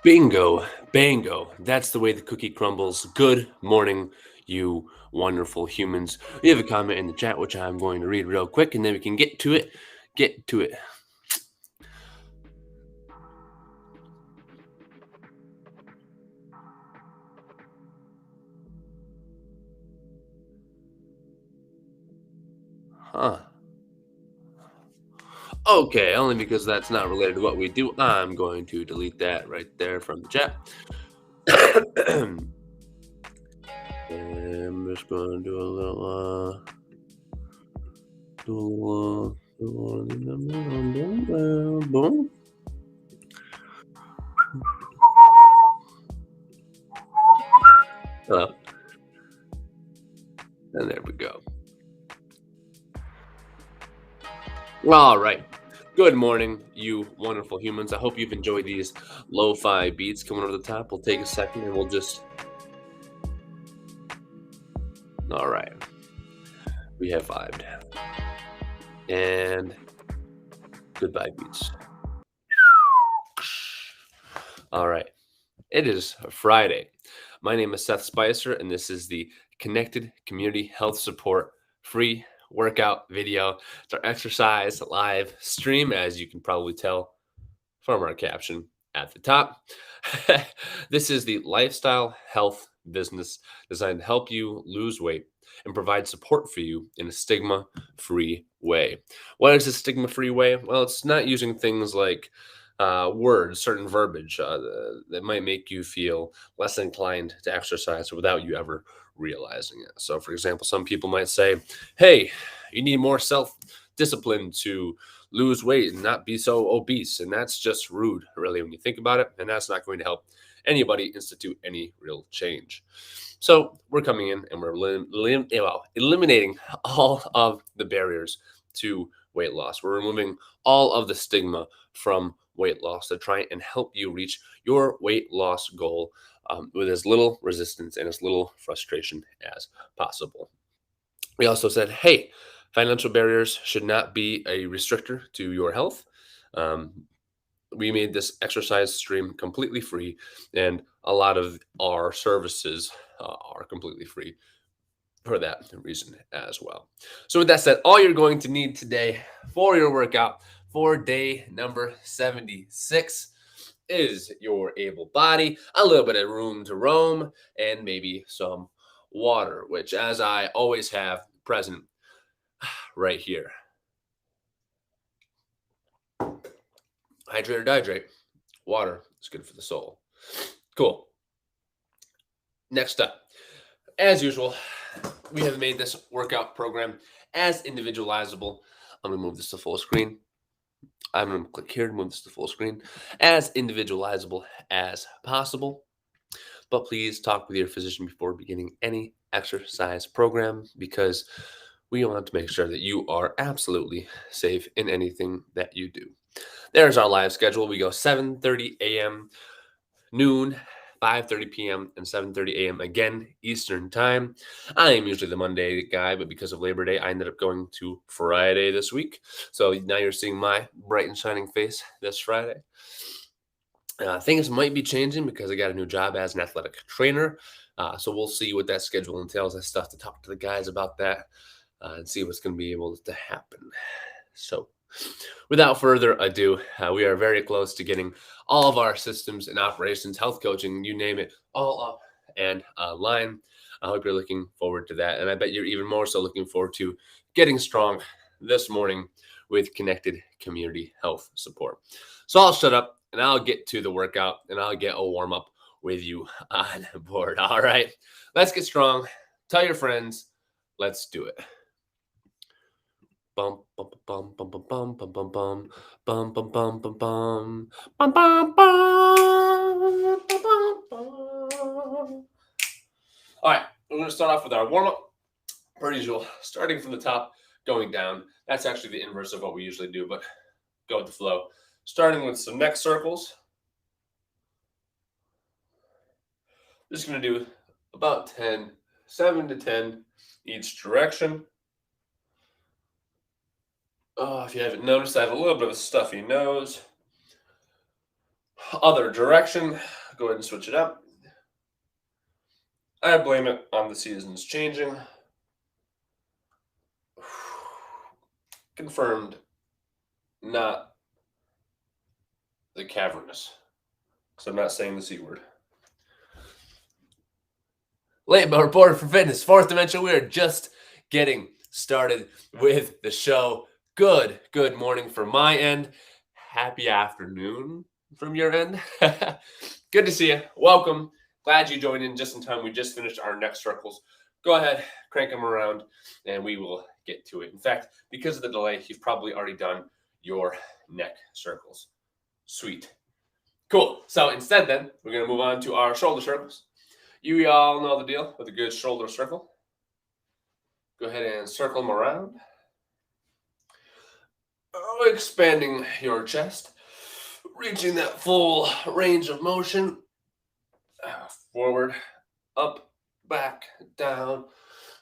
Bingo, bango. That's the way the cookie crumbles. Good morning, you wonderful humans. We have a comment in the chat, which I'm going to read real quick, and then we can get to it. Get to it. Huh. Okay, only because that's not related to what we do, I'm going to delete that right there from the chat. And I'm just going to do a little, boom. And there we go. All right. Good morning, you wonderful humans. I hope you've enjoyed these lo-fi beats coming over the top. We'll take a second and we'll just. All right. We have vibed. And goodbye beats. All right. It is Friday. My name is Seth Spicer, and this is the Connected Community Health Support free workout video. It's our exercise live stream, as you can probably tell from our caption at the top. This is the lifestyle health business designed to help you lose weight and provide support for you in a stigma-free way. What is a stigma-free way? Well, it's not using things like words, certain verbiage that might make you feel less inclined to exercise without you ever realizing it. So, for example, some people might say, hey, you need more self discipline to lose weight and not be so obese. And that's just rude, really, when you think about it. And that's not going to help anybody institute any real change. So, we're coming in and we're eliminating all of the barriers to weight loss. We're removing all of the stigma from weight loss to try and help you reach your weight loss goal with as little resistance and as little frustration as possible. We also said, hey, financial barriers should not be a restrictor to your health. We made this exercise stream completely free, and a lot of our services are completely free for that reason as well. So with that said, all you're going to need today for your workout for day number 76 is your able body, a little bit of room to roam, and maybe some water, which, as I always have present right here. Hydrate or dehydrate. Water is good for the soul. Cool. Next up, as usual, we have made this workout program as individualizable. I'm going to move this to full screen. I'm going to click here to move this to full screen. As individualizable as possible. But please talk with your physician before beginning any exercise program, because we want to make sure that you are absolutely safe in anything that you do. There's our live schedule. We go 7:30 a.m., noon, 5:30 p.m., and 7:30 a.m. again, Eastern time. I am usually the Monday guy, but because of Labor Day, I ended up going to Friday this week. So now you're seeing my bright and shining face this Friday. Things might be changing because I got a new job as an athletic trainer. So we'll see what that schedule entails. I still have to talk to the guys about that and see what's going to be able to happen. So without further ado, we are very close to getting all of our systems and operations, health coaching, you name it, all up and online. I hope you're looking forward to that. And I bet you're even more so looking forward to getting strong this morning with connected community health support. So I'll shut up and I'll get to the workout and I'll get a warm up with you on board. All right, let's get strong. Tell your friends. Let's do it. Bum bum bum bum bum bum bum bum bum bum bum bum bum bum bum bum bum. All right, we're going to start off with our warm up, per usual, starting from the top, going down. That's actually the inverse of what we usually do, but go with the flow. Starting with some neck circles. Just going to do about 7 to 10 each direction. Oh, if you haven't noticed, I have a little bit of a stuffy nose. Other direction. Go ahead and switch it up. I blame it on the seasons changing. Confirmed, not the cavernous. So I'm not saying the C word. Late but reported for fitness. Fourth dimension. We are just getting started with the show. Good morning from my end. Happy afternoon from your end. Good to see you. Welcome. Glad you joined in just in time. We just finished our neck circles. Go ahead, crank them around, and we will get to it. In fact, because of the delay, you've probably already done your neck circles. Sweet. Cool. So instead then, we're going to move on to our shoulder circles. You all know the deal with a good shoulder circle. Go ahead and circle them around. Expanding your chest. Reaching that full range of motion. Forward, up, back, down,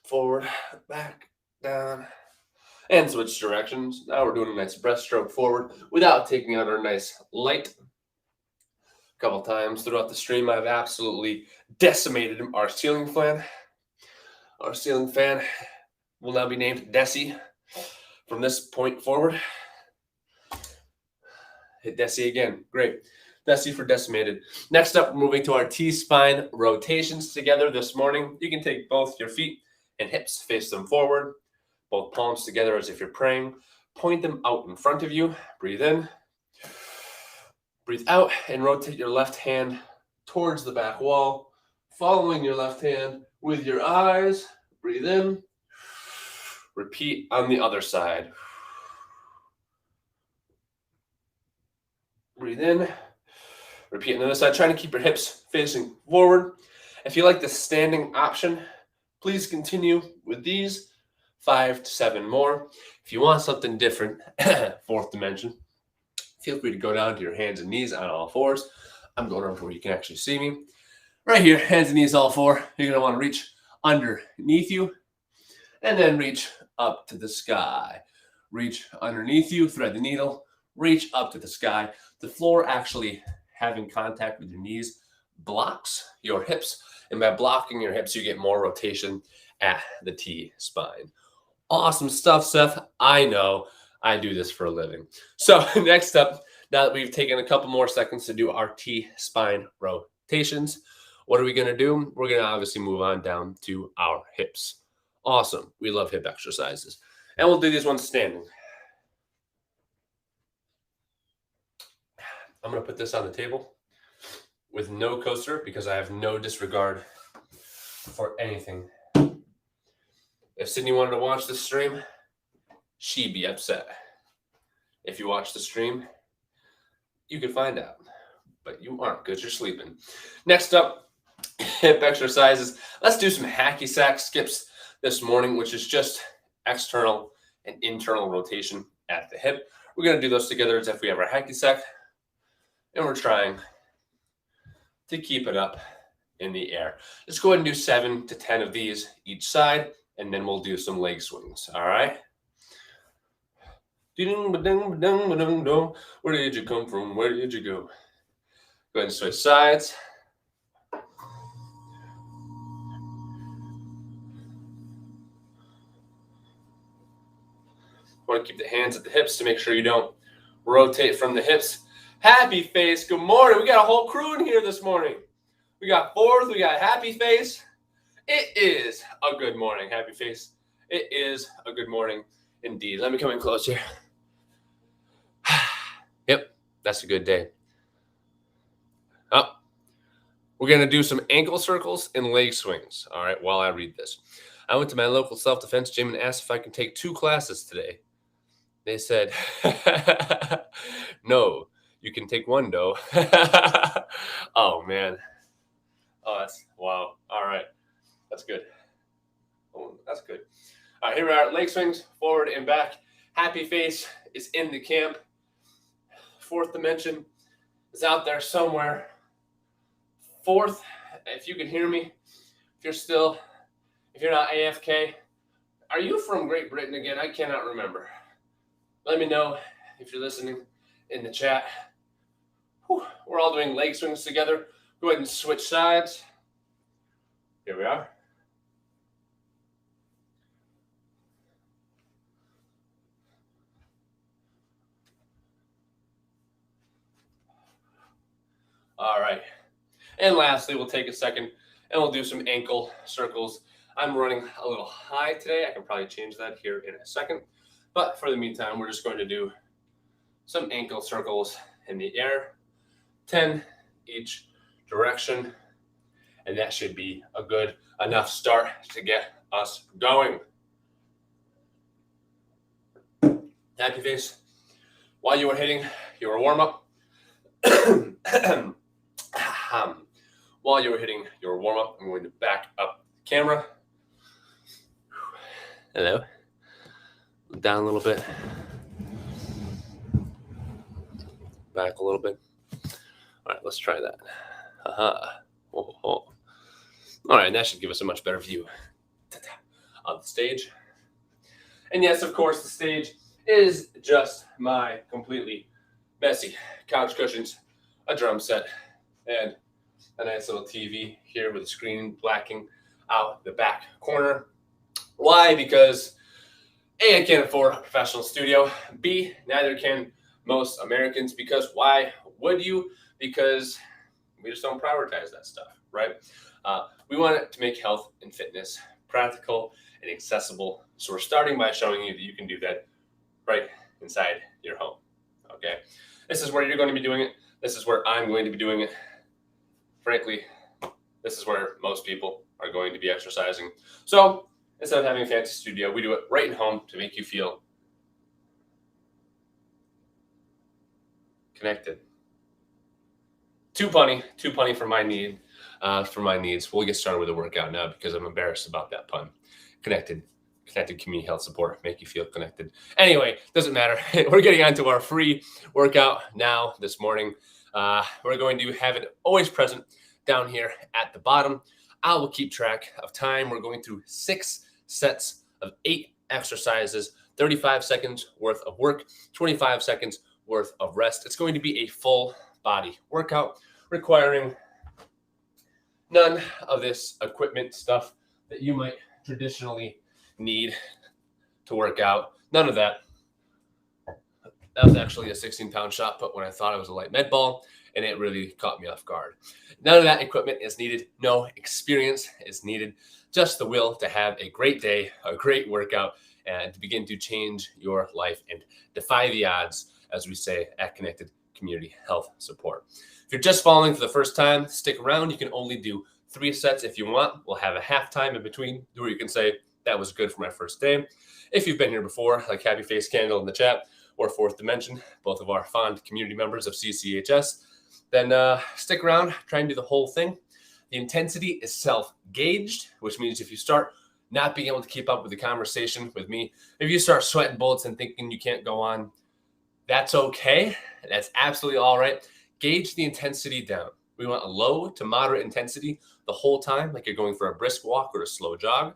forward, back, down. And switch directions. Now we're doing a nice breaststroke forward without taking out our nice light. A couple times throughout the stream, I've absolutely decimated our ceiling fan. Our ceiling fan will now be named Desi from this point forward. Hit Desi again. Great. Desi for decimated. Next up, we're moving to our T-spine rotations together this morning. You can take both your feet and hips, face them forward. Both palms together as if you're praying. Point them out in front of you. Breathe in. Breathe out and rotate your left hand towards the back wall. Following your left hand with your eyes. Breathe in. Repeat on the other side. Breathe in. Repeat on the other side. Trying to keep your hips facing forward. If you like the standing option, please continue with these 5 to 7 more. If you want something different, fourth dimension, feel free to go down to your hands and knees on all fours. I'm going over where you can actually see me. Right here, hands and knees all four. You're going to want to reach underneath you and then reach up to the sky. Reach underneath you, thread the needle, reach up to the sky. The floor actually having contact with your knees blocks your hips. And by blocking your hips, you get more rotation at the T-spine. Awesome stuff, Seth. I know. I do this for a living. So next up, now that we've taken a couple more seconds to do our T-spine rotations, what are we going to do? We're going to obviously move on down to our hips. Awesome. We love hip exercises. And we'll do these ones standing. I'm going to put this on the table with no coaster because I have no disregard for anything. If Sydney wanted to watch this stream, she'd be upset. If you watch the stream, you can find out. But you aren't because you're sleeping. Next up, hip exercises. Let's do some hacky sack skips this morning, which is just external and internal rotation at the hip. We're going to do those together as if we have our hacky sack. And we're trying to keep it up in the air. Just go ahead and do 7 to 10 of these each side, and then we'll do some leg swings. All right? Where did you come from? Where did you go? Go ahead and switch sides. Want to keep the hands at the hips to make sure you don't rotate from the hips. Happy Face, good morning. We got a whole crew in here this morning. We got Fourth, we got Happy Face. It is a good morning, Happy Face. It is a good morning indeed. Let me come in close here. Yep, that's a good day. Oh, we're going to do some ankle circles and leg swings, all right, while I read this. I went to my local self-defense gym and asked if I can take 2 classes today. They said, no, you can take 1, though. Oh, man. Oh, that's, wow. All right. That's good. Oh, that's good. All right, here we are. Leg swings, forward and back. Happy Face is in the camp. Fourth dimension is out there somewhere. Fourth, if you can hear me, if you're not AFK, are you from Great Britain again? I cannot remember. Let me know if you're listening in the chat. Whew. We're all doing leg swings together. Go ahead and switch sides. Here we are. All right. And lastly, we'll take a second and we'll do some ankle circles. I'm running a little high today. I can probably change that here in a second. But for the meantime, we're just going to do some ankle circles in the air, 10 each direction. And that should be a good enough start to get us going. Happy face. While you were hitting your warm-up, while you were hitting your warm-up, I'm going to back up the camera. Hello. Down a little bit. Back a little bit. All right, let's try that. Oh. All right, that should give us a much better view of the stage. And yes, of course, the stage is just my completely messy couch cushions, a drum set, and a nice little TV here with a screen blacking out the back corner. Why? Because A, I can't afford a professional studio. B, neither can most Americans. Because why would you? Because we just don't prioritize that stuff, right? We want it to make health and fitness practical and accessible. So we're starting by showing you that you can do that right inside your home, okay? This is where you're going to be doing it. This is where I'm going to be doing it. Frankly, this is where most people are going to be exercising. So instead of having a fancy studio, we do it right in home to make you feel connected. Too punny for my needs. We'll get started with the workout now because I'm embarrassed about that pun. Connected community health support, make you feel connected. Anyway, doesn't matter. We're getting on to our free workout now this morning. We're going to have it always present down here at the bottom. I will keep track of time. We're going through 6 sets of 8 exercises, 35 seconds worth of work, 25 seconds worth of rest. It's going to be a full body workout requiring none of this equipment stuff that you might traditionally need to work out. None of that. That was actually a 16-pound shot put when I thought it was a light med ball, and it really caught me off guard. None of that equipment is needed. No experience is needed. Just the will to have a great day, a great workout, and to begin to change your life and defy the odds, as we say at Connected Community Health Support. If you're just following for the first time, stick around. You can only do 3 sets if you want. We'll have a halftime in between where you can say, that was good for my first day. If you've been here before, like Happy Face Candle in the chat, or Fourth Dimension, both of our fond community members of CCHS, then stick around, try and do the whole thing. The intensity is self-gauged, which means if you start not being able to keep up with the conversation with me, if you start sweating bullets and thinking you can't go on, that's okay. That's absolutely all right. Gauge the intensity down. We want a low to moderate intensity the whole time, like you're going for a brisk walk or a slow jog.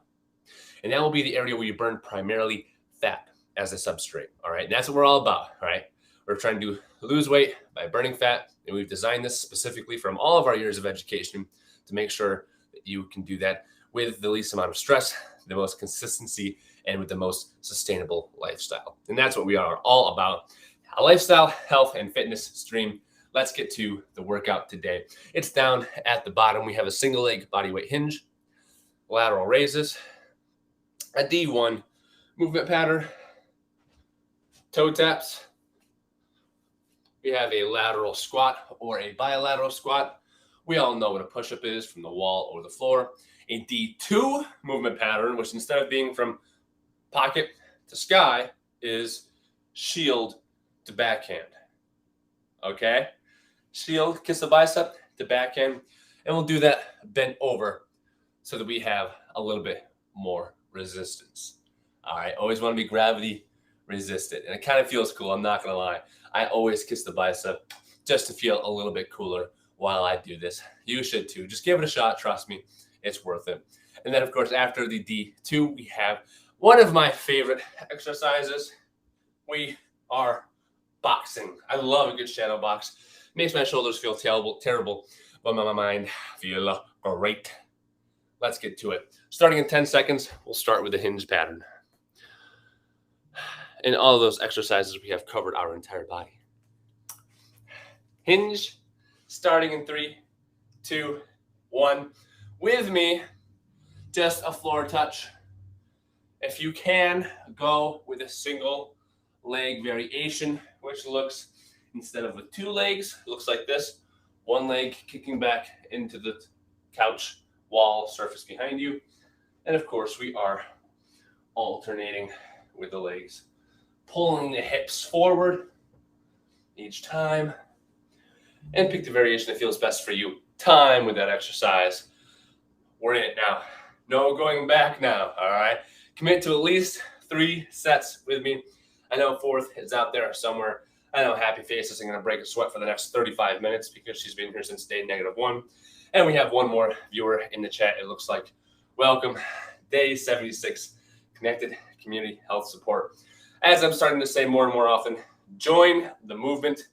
And that will be the area where you burn primarily fat as a substrate, all right? And that's what we're all about, all right? We're trying to lose weight by burning fat, and we've designed this specifically from all of our years of education to make sure that you can do that with the least amount of stress, the most consistency, and with the most sustainable lifestyle. And that's what we are all about, a lifestyle, health, and fitness stream. Let's get to the workout today. It's down at the bottom. We have a single leg bodyweight hinge, lateral raises, a D1 movement pattern, toe taps. We have a lateral squat or a bilateral squat. We all know what a push-up is from the wall or the floor. A D2 movement pattern, which instead of being from pocket to sky, is shield to backhand. Okay? Shield, kiss the bicep to backhand. And we'll do that bent over so that we have a little bit more resistance. All right, always want to be gravity resistant. And it kind of feels cool, I'm not going to lie. I always kiss the bicep just to feel a little bit cooler while I do this. You should too. Just give it a shot. Trust me, it's worth it. And then, of course, after the D2, we have one of my favorite exercises. We are boxing. I love a good shadow box. Makes my shoulders feel terrible, but my mind feel great. Let's get to it. Starting in 10 seconds, we'll start with the hinge pattern. In all of those exercises, we have covered our entire body. Hinge, starting in 3, 2, 1. With me, just a floor touch. If you can, go with a single leg variation, which looks, instead of with 2 legs, looks like this. 1 leg kicking back into the couch wall surface behind you. And of course, we are alternating with the legs, pulling the hips forward each time. And pick the variation that feels best for you. Time with that exercise. We're in it now. No going back now, all right? Commit to at least 3 sets with me. I know 4th is out there somewhere. I know Happy Face isn't going to break a sweat for the next 35 minutes because she's been here since day -1. And we have one more viewer in the chat, it looks like. Welcome, day 76, Connected Community Health Support. As I'm starting to say more and more often, join the movement,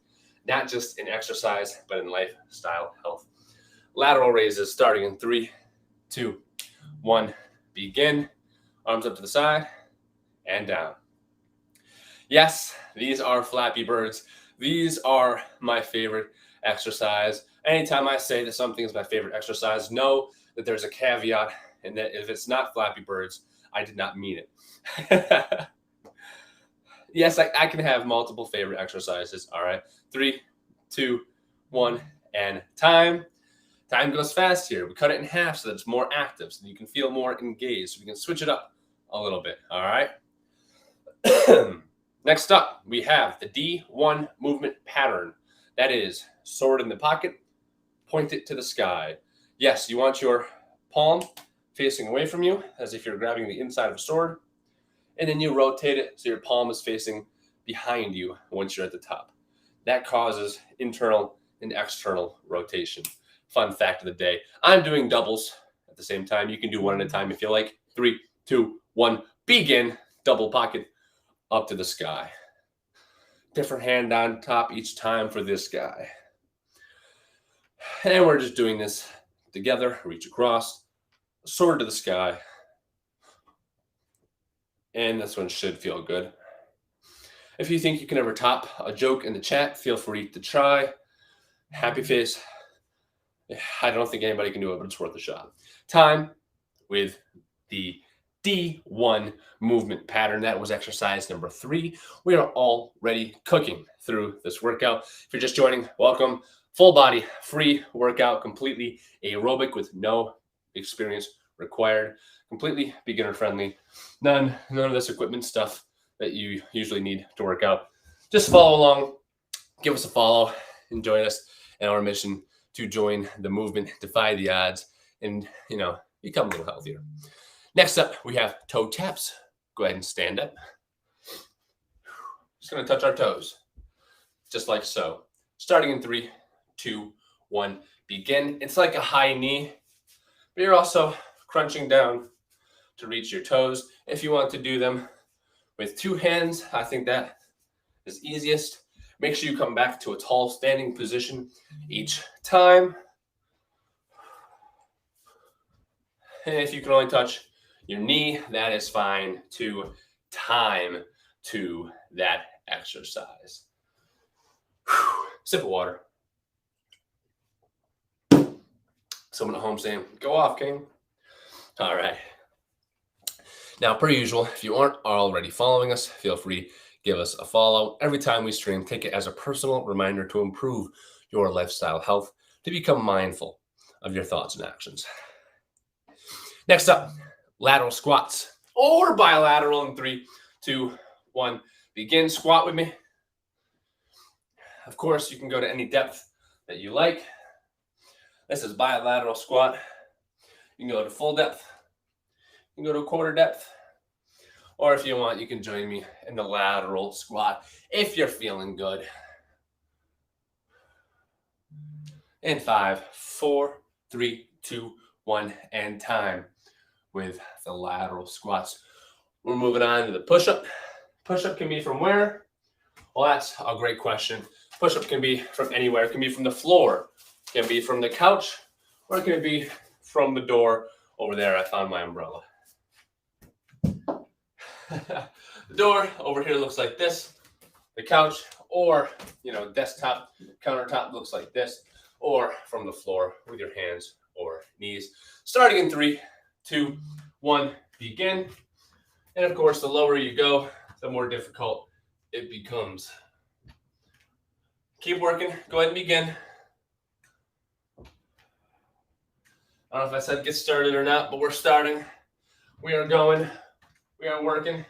not just in exercise, but in lifestyle health. Lateral raises starting in 3, 2, 1. Begin. Arms up to the side and down. Yes, these are Flappy Birds. These are my favorite exercise. Anytime I say that something is my favorite exercise, know that there's a caveat, and that if it's not Flappy Birds, I did not mean it. Yes, I can have multiple favorite exercises. All right. 3, 2, 1, and time. Time goes fast here. We cut it in half so that it's more active, so that you can feel more engaged. So we can switch it up a little bit. All right. Next up, we have the D1 movement pattern. That is sword in the pocket, point it to the sky. Yes, you want your palm facing away from you as if you're grabbing the inside of a sword. And then you rotate it so your palm is facing behind you once you're at the top. That causes internal and external rotation. Fun fact of the day. I'm doing doubles at the same time. You can do one at a time if you like. 3, 2, 1, begin. Double pocket up to the sky. Different hand on top each time for this guy. And we're just doing this together. Reach across, sword to the sky. And this one should feel good. If you think you can ever top a joke in the chat, feel free to try. Happy Face. I don't think anybody can do it, but it's worth a shot. Time with the D1 movement pattern. That was exercise number 3. We are already cooking through this workout. If you're just joining, welcome. Full body, free workout, completely aerobic with no experience required. Completely beginner friendly. None of this equipment stuff that you usually need to work out. Just follow along, give us a follow, and join us in our mission to join the movement, defy the odds, and become a little healthier. Next up, we have toe taps. Go ahead and stand up. Just going to touch our toes, just like so. Starting in 3, 2, 1, begin. It's like a high knee, but you're also crunching down to reach your toes. If you want to do them with 2 hands, I think that is easiest. Make sure you come back to a tall standing position each time. And if you can only touch your knee, that is fine too. Time to that exercise. Sip of water. Someone at home saying, "Go off, King." All right. Now, per usual, if you aren't already following us, feel free to give us a follow. Every time we stream, take it as a personal reminder to improve your lifestyle health, to become mindful of your thoughts and actions. Next up, lateral squats or bilateral in 3, 2, 1. Begin. Squat with me. Of course, you can go to any depth that you like. This is bilateral squat. You can go to full depth. You can go to a quarter depth. Or if you want, you can join me in the lateral squat if you're feeling good. In 5, 4, 3, 2, 1, and time with the lateral squats. We're moving on to the push-up. Push-up can be from where? Well, that's a great question. Push-up can be from anywhere. It can be from the floor, it can be from the couch, or it can be from the door over there. I found my umbrella. The door over here looks like this. The couch or, desktop, countertop looks like this, or from the floor with your hands or knees. Starting in 3, 2, 1, begin. And of course, the lower you go, the more difficult it becomes. Keep working. Go ahead and begin. I don't know if I said get started or not, but we're starting. We are going. We are working.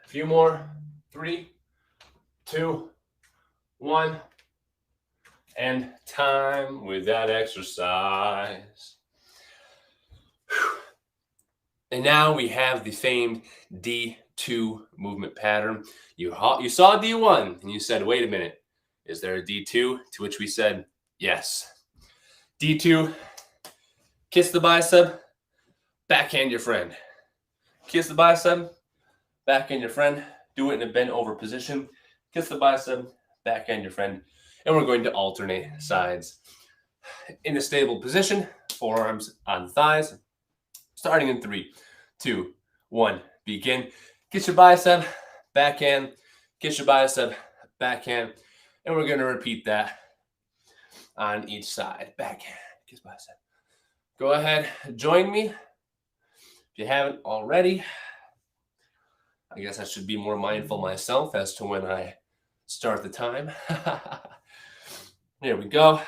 A few more. 3, 2, 1. And time with that exercise. And now we have the famed D2 movement pattern. You saw D1 and you said, wait a minute, is there a D2? To which we said, yes. D2, kiss the bicep, backhand your friend. Kiss the bicep, backhand your friend. Do it in a bent over position. Kiss the bicep, backhand your friend. And we're going to alternate sides. In a stable position, forearms on thighs. Starting in 3, 2, 1, begin. Kiss your bicep, backhand. Kiss your bicep, backhand. And we're going to repeat that on each side. Backhand, kiss bicep. Go ahead, join me. If you haven't already, I guess I should be more mindful myself as to when I start the time. There we go.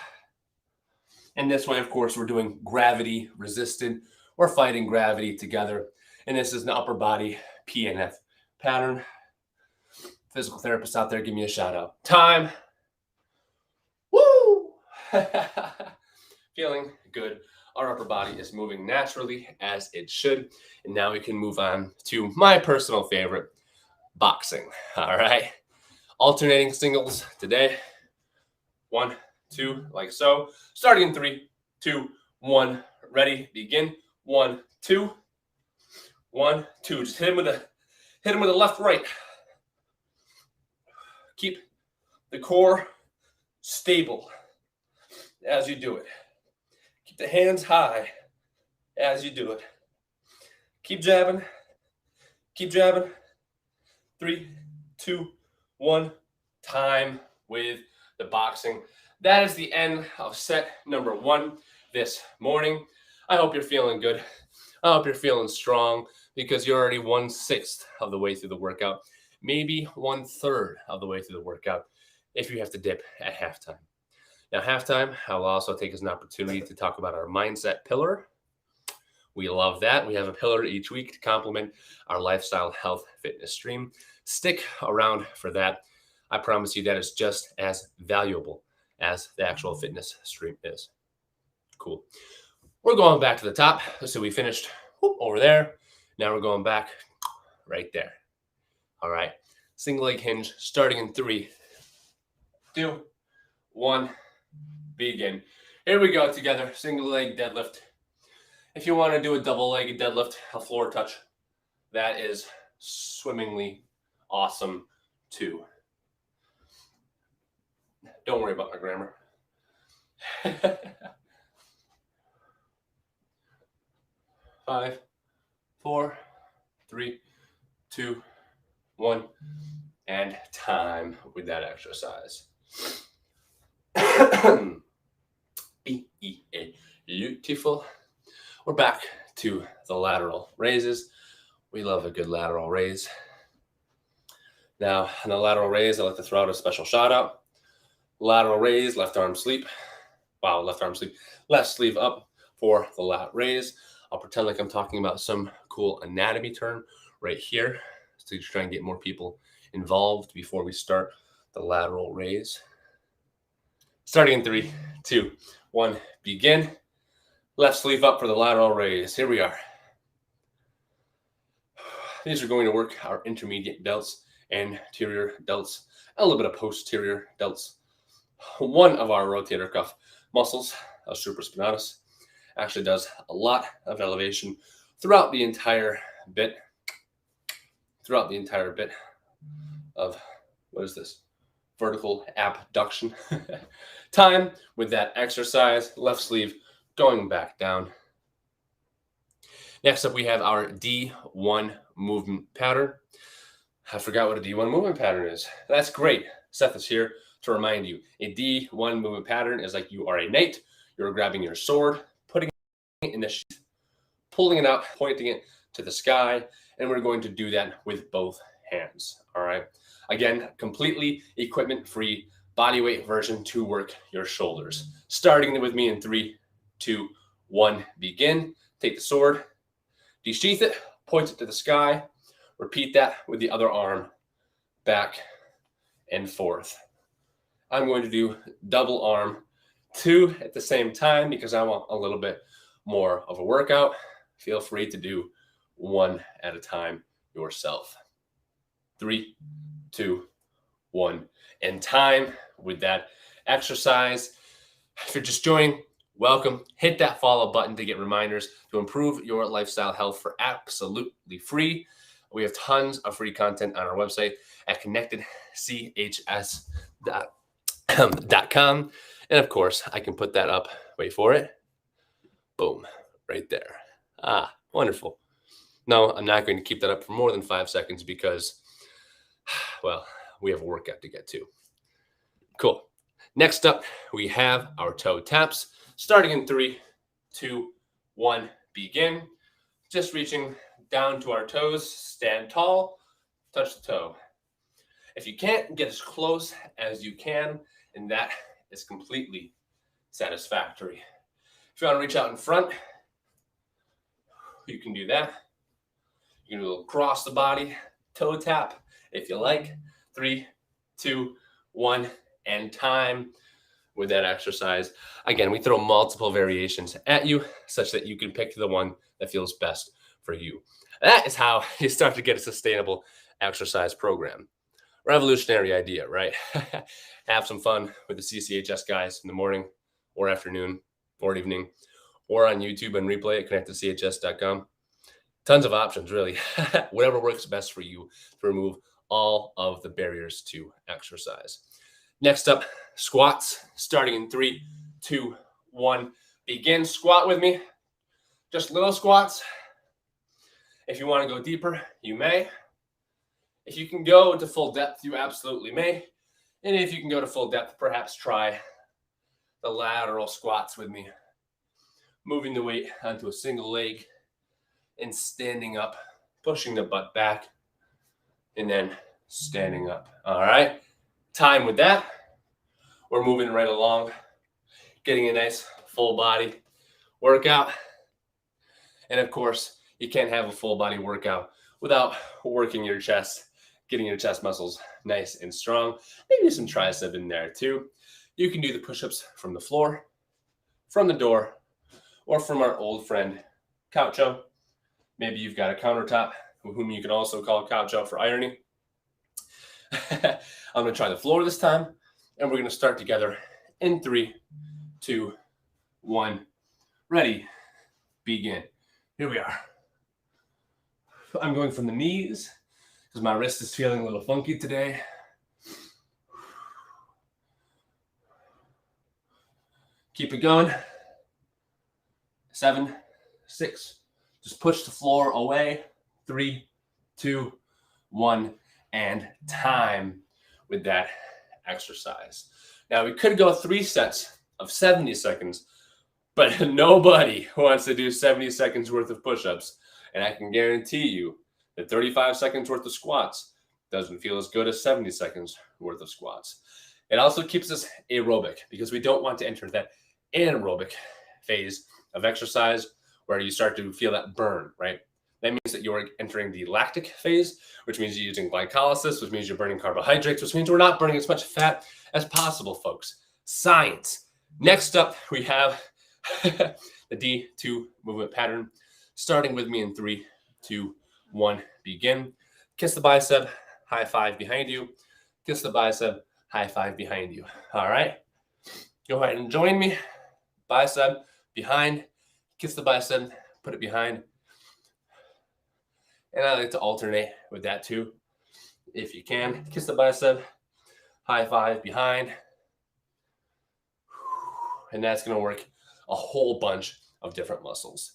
And this way, of course, we're doing gravity resisted. We're fighting gravity together. And this is an upper body PNF pattern. Physical therapists out there, give me a shout out. Time. Woo! Feeling good. Our upper body is moving naturally as it should. And now we can move on to my personal favorite, boxing. All right. Alternating singles today. 1, 2, like so. Starting in 3, 2, 1. Ready, begin. 1, 2. 1, 2. Just hit him with a left, right. Keep the core stable as you do it. Keep the hands high as you do it. Keep jabbing. Keep jabbing. 3, 2, 1. Time with the boxing. That is the end of set number 1 this morning. I hope you're feeling good. I hope you're feeling strong because you're already 1/6 of the way through the workout, maybe 1/3 of the way through the workout if you have to dip at halftime. Now, halftime, I'll also take as an opportunity to talk about our mindset pillar. We love that. We have a pillar each week to complement our lifestyle, health, fitness stream. Stick around for that. I promise you that is just as valuable as the actual fitness stream is. Cool. We're going back to the top. So we finished over there. Now we're going back right there. All right. Single leg hinge starting in 3, 2, 1. Begin. Here we go together. Single leg deadlift. If you want to do a double leg deadlift, a floor touch, that is swimmingly awesome too. Don't worry about my grammar. 5, 4, 3, 2, 1, and time with that exercise. Beautiful. We're back to the lateral raises. We love a good lateral raise. Now, in the lateral raise, I like to throw out a special shout out. Lateral raise, left arm sweep. Wow, left arm sweep. Left sleeve up for the lat raise. I'll pretend like I'm talking about some cool anatomy term right here to try and get more people involved before we start the lateral raise. Starting in 3, 2, 1, begin. Left sleeve up for the lateral raise. Here we are. These are going to work our intermediate delts, anterior delts, a little bit of posterior delts. One of our rotator cuff muscles, supraspinatus, actually does a lot of elevation throughout the entire bit. throughout the entire bit of, what is this? Vertical abduction. Time with that exercise, left sleeve going back down. Next up, we have our D1 movement pattern. I forgot what a D1 movement pattern is. That's great. Seth is here to remind you. A D1 movement pattern is like you are a knight. You're grabbing your sword, putting it in the sheath, pulling it out, pointing it to the sky, and we're going to do that with both hands. All right. Again, completely equipment-free bodyweight version to work your shoulders. Starting with me in 3, 2, 1, begin. Take the sword, desheath it, point it to the sky. Repeat that with the other arm, back and forth. I'm going to do double arm 2 at the same time because I want a little bit more of a workout. Feel free to do 1 at a time yourself. 3, 2, 1, and time with that exercise. If you're just joining, welcome. Hit that follow button to get reminders to improve your lifestyle health for absolutely free. We have tons of free content on our website at connectedchs.com. And of course, I can put that up. Wait for it. Boom, right there. Ah, wonderful. No, I'm not going to keep that up for more than 5 seconds because, well, we have a workout to get to. Cool. Next up, we have our toe taps. Starting in 3, 2, 1, begin. Just reaching down to our toes, stand tall, touch the toe. If you can't, get as close as you can, and that is completely satisfactory. If you want to reach out in front, you can do that. You can do a little cross the body, toe tap if you like. 3, 2, 1, and time with that exercise. Again, we throw multiple variations at you such that you can pick the one that feels best for you. That is how you start to get a sustainable exercise program. Revolutionary idea, right? Have some fun with the CCHS guys in the morning or afternoon or evening or on YouTube and replay at connectedchs.com. Tons of options, really. Whatever works best for you to remove all of the barriers to exercise. Next up, squats, starting in 3, 2, 1, begin. Squat with me. Just little squats. If you want to go deeper, you may. If you can go to full depth, you absolutely may. And if you can go to full depth, perhaps try the lateral squats with me. Moving the weight onto a single leg and standing up, pushing the butt back, and then standing up. All right. Time with that. We're moving right along, getting a nice full body workout. And of course, you can't have a full body workout without working your chest, getting your chest muscles nice and strong. Maybe some tricep in there too. You can do the push-ups from the floor, from the door, or from our old friend, Coucho. Maybe you've got a countertop, whom you can also call Coucho for irony. I'm going to try the floor this time, and we're going to start together in 3, 2, 1. Ready, begin. Here we are. I'm going from the knees because my wrist is feeling a little funky today. Keep it going. 7, 6. Just push the floor away. 3, 2, 1, and time with that exercise. Now we could go 3 sets of 70 seconds, but nobody wants to do 70 seconds worth of push-ups. And I can guarantee you that 35 seconds worth of squats doesn't feel as good as 70 seconds worth of squats. It also keeps us aerobic because we don't want to enter that anaerobic phase of exercise where you start to feel that burn, right? That means that you're entering the lactic phase, which means you're using glycolysis, which means you're burning carbohydrates, which means we're not burning as much fat as possible, folks. Science. Next up, we have the D2 movement pattern. Starting with me in 3, 2, 1, begin. Kiss the bicep, high five behind you. Kiss the bicep, high five behind you. All right. Go ahead and join me. Bicep behind. Kiss the bicep, put it behind. And I like to alternate with that too. If you can, kiss the bicep, high five behind. And that's going to work a whole bunch of different muscles.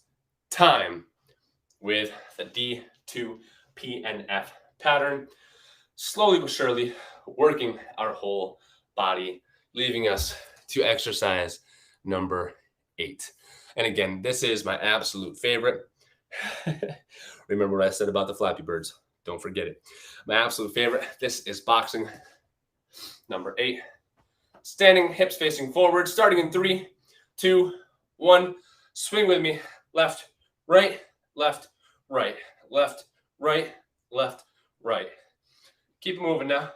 Time with the D2PNF pattern. Slowly but surely working our whole body, leaving us to exercise number 8. And again, this is my absolute favorite. Remember what I said about the Flappy Birds. Don't forget it. My absolute favorite. This is boxing number 8. Standing, hips facing forward, starting in 3, 2, 1. Swing with me. Left, right, left, right, left, right, left, right. Keep it moving now.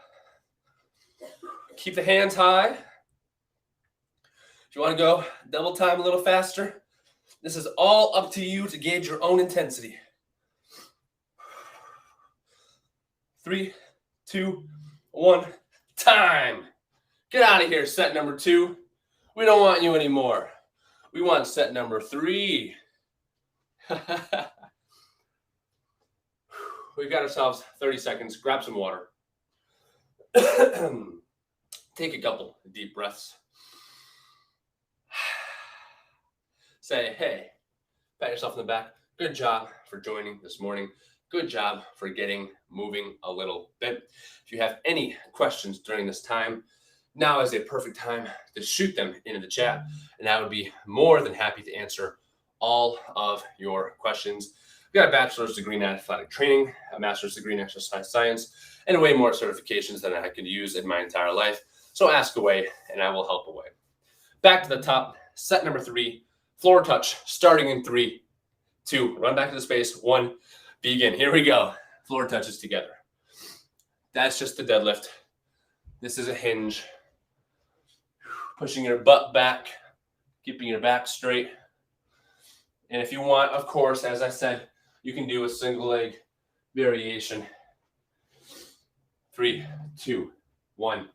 Keep the hands high. If you want to go double time a little faster, this is all up to you to gauge your own intensity. 3, 2, 1, time. Get out of here, set number 2. We don't want you anymore. We want set number 3. We've got ourselves 30 seconds. Grab some water. Take a couple deep breaths. Say, hey, pat yourself in the back. Good job for joining this morning. Good job for getting moving a little bit. If you have any questions during this time, now is a perfect time to shoot them into the chat, and I would be more than happy to answer all of your questions. I've got a bachelor's degree in athletic training, a master's degree in exercise science, and way more certifications than I could use in my entire life. So ask away, and I will help away. Back to the top, set number 3, floor touch, starting in 3, 2, run back to the space, 1, begin. Here we go. Floor touches together. That's just the deadlift. This is a hinge. Pushing your butt back, keeping your back straight. And if you want, of course, as I said, you can do a single leg variation. 3, 2, 1,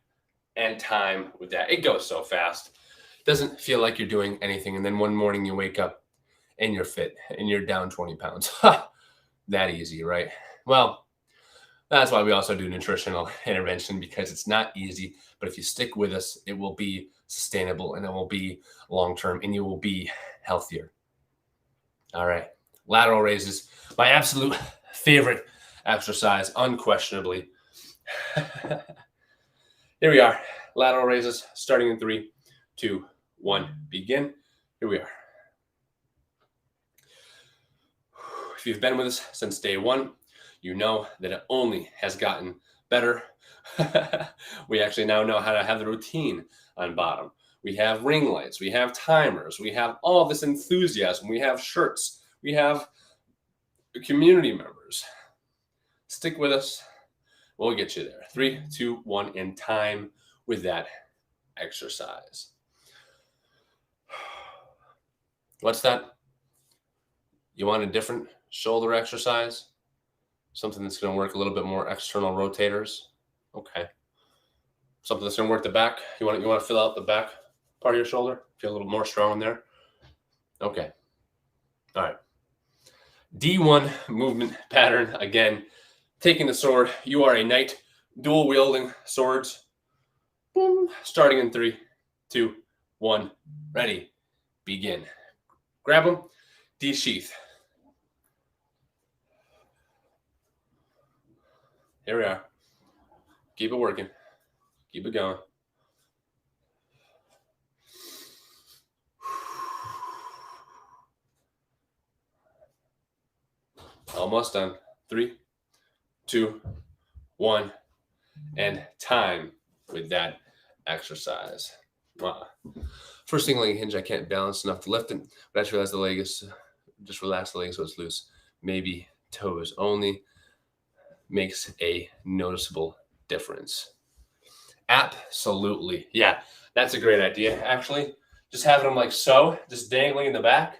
and time with that. It goes so fast. It doesn't feel like you're doing anything. And then one morning you wake up and you're fit and you're down 20 pounds. That easy, right? Well, that's why we also do nutritional intervention, because it's not easy, but if you stick with us, it will be sustainable and it will be long-term and you will be healthier. All right. Lateral raises, my absolute favorite exercise, unquestionably. Here we are. Lateral raises starting in 3, 2, 1, begin. Here we are. If you've been with us since day 1, you know that it only has gotten better. We actually now know how to have the routine on bottom. We have ring lights. We have timers. We have all this enthusiasm. We have shirts. We have community members. Stick with us. We'll get you there. 3, 2, 1, and time with that exercise. What's that? You want a different shoulder exercise? Something that's going to work a little bit more external rotators? Okay. Something that's going to work the back? You want to fill out the back part of your shoulder? Feel a little more strong in there? Okay. All right. D1 movement pattern. Again, taking the sword. You are a knight, dual wielding swords. Boom. Starting in 3, 2, 1. Ready. Begin. Grab them. Desheath. Here we are. Keep it working. Keep it going. Almost done. 3, 2, 1, and time with that exercise. Wow. First thing, leg hinge, I can't balance enough to lift it, but I just realized the leg is, just relax the leg so it's loose. Maybe toes only. Makes a noticeable difference. Absolutely. Yeah, that's a great idea. Actually, just having them like so, just dangling in the back,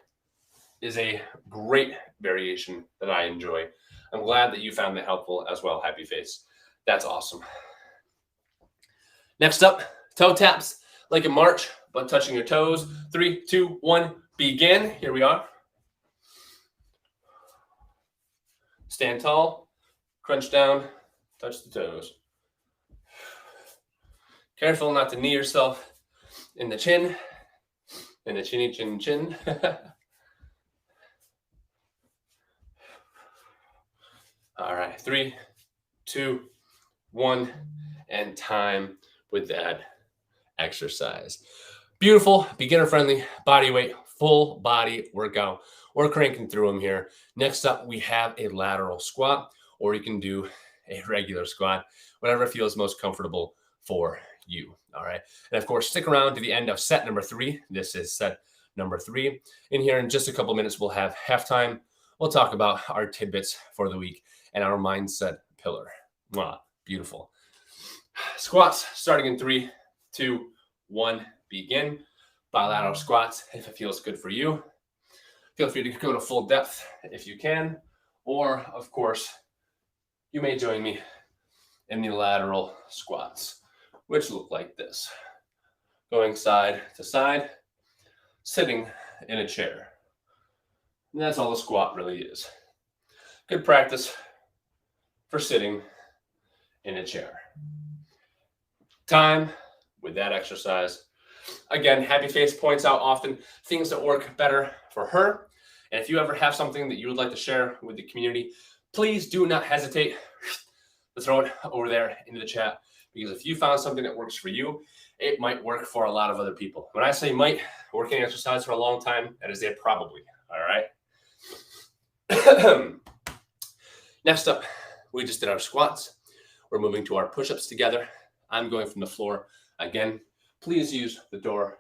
is a great variation that I enjoy. I'm glad that you found that helpful as well, Happy Face. That's awesome. Next up, toe taps like a march, but touching your toes. 3, 2, 1, begin. Here we are. Stand tall, crunch down, touch the toes. Careful not to knee yourself in the chin, in the chinny chin chin. All right, 3, 2, 1, and time with that exercise. Beautiful, beginner-friendly, body weight, full body workout. We're cranking through them here. Next up, we have a lateral squat, or you can do a regular squat, whatever feels most comfortable for you. All right. And of course, stick around to the end of set number 3. This is set number 3. In here, in just a couple minutes, we'll have halftime. We'll talk about our tidbits for the week and our mindset pillar. Mwah, beautiful. Squats starting in 3, 2, 1, begin. Bilateral squats if it feels good for you. Feel free to go to full depth if you can. Or, of course, you may join me in the lateral squats, which look like this. Going side to side, sitting in a chair. And that's all a squat really is. Good practice for sitting in a chair. Time with that exercise. Again, Happy Face points out often things that work better for her. And if you ever have something that you would like to share with the community, please do not hesitate to throw it over there into the chat. Because if you found something that works for you, it might work for a lot of other people. When I say might, working exercise for a long time, that is a probably. All right. Next up, we just did our squats. We're moving to our push-ups together. I'm going from the floor. Again, please use the door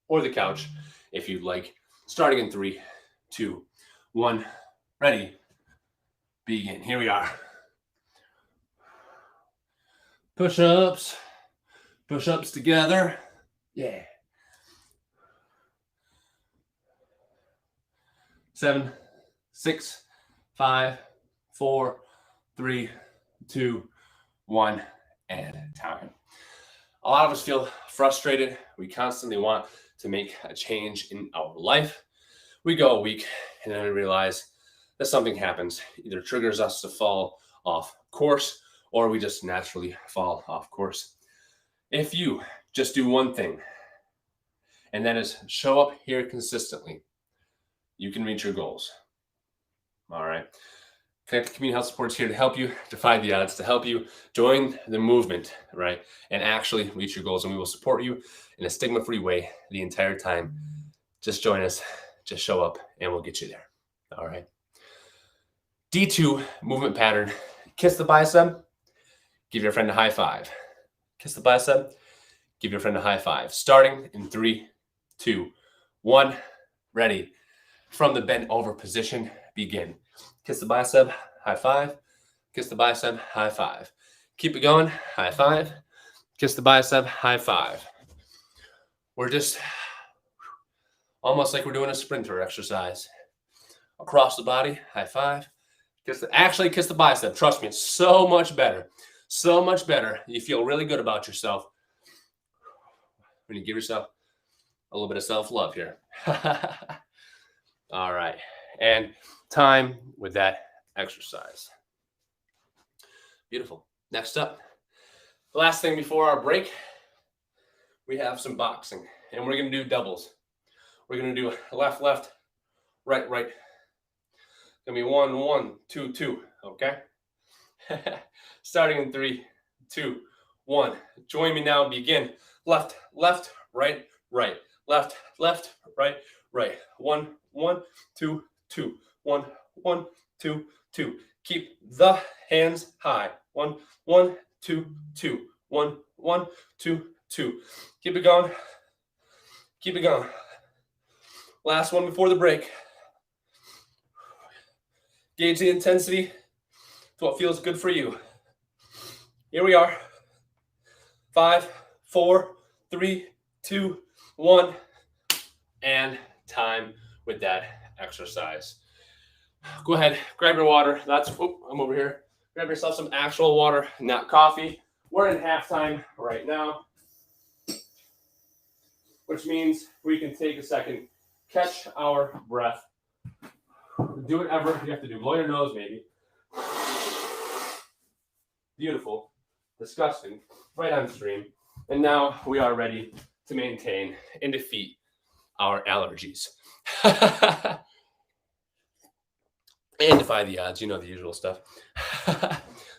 or the couch if you'd like. Starting in 3, 2, 1, ready, begin. Here we are. Push-ups, push-ups together. Yeah. 7, 6, 5, 4, 3, 2, 1, and time. A lot of us feel frustrated. We constantly want to make a change in our life. We go a week and then we realize that something happens, either triggers us to fall off course or we just naturally fall off course. If you just do one thing, and that is show up here consistently, you can reach your goals. All right. Connected Community Health Support is here to help you defy the odds, to help you join the movement, right? And actually reach your goals. And we will support you in a stigma-free way the entire time. Just join us, just show up, and we'll get you there. All right. D2 movement pattern. Kiss the bicep, give your friend a high five. Kiss the bicep, give your friend a high five. Starting in 3, 2, 1, ready. From the bent over position, begin. Kiss the bicep, high five. Kiss the bicep, high five. Keep it going, high five. Kiss the bicep, high five. We're just almost like we're doing a sprinter exercise. Across the body, high five. Kiss the bicep. Trust me, it's so much better. So much better. You feel really good about yourself when you give yourself a little bit of self-love here. All right. And time with that exercise. Beautiful. Next up, the last thing before our break, we have some boxing. And we're going to do doubles. We're going to do left, left, right, right. It's going to be 1, 1, 2, 2. Okay? Starting in 3, 2, 1. Join me now. Begin. Left, left, right, right. Left, left, right, right. 1, 1, 2, 2. 1, 1, 2, 2. Keep the hands high. 1, 1, 2, 2. 1, 1, 2, 2. Keep it going. Keep it going. Last one before the break. Gauge the intensity to what feels good for you. Here we are. 5, 4, 3, 2, 1. And time with that exercise. Go ahead, grab your water. I'm over here. Grab yourself some actual water, not coffee. We're in halftime right now, which means we can take a second, catch our breath. Do whatever you have to do. Blow your nose, maybe. beautiful, disgusting, right on stream. And now we are ready to maintain and defeat our allergies. And defy the odds, you know, the usual stuff.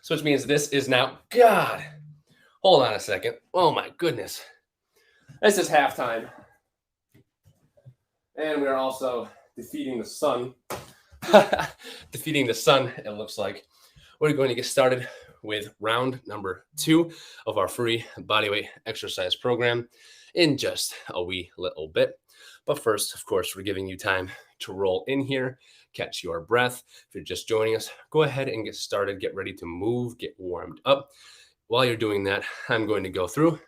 So which means this is now, God, hold on a second. Oh my goodness. This is halftime. And we are also defeating the sun. Defeating the sun, it looks like. We're going to get started with round number 2 of our free bodyweight exercise program in just a wee little bit. But first, of course, we're giving you time to roll in here, catch your breath. If you're just joining us, go ahead and get started. Get ready to move, get warmed up. While you're doing that, I'm going to go through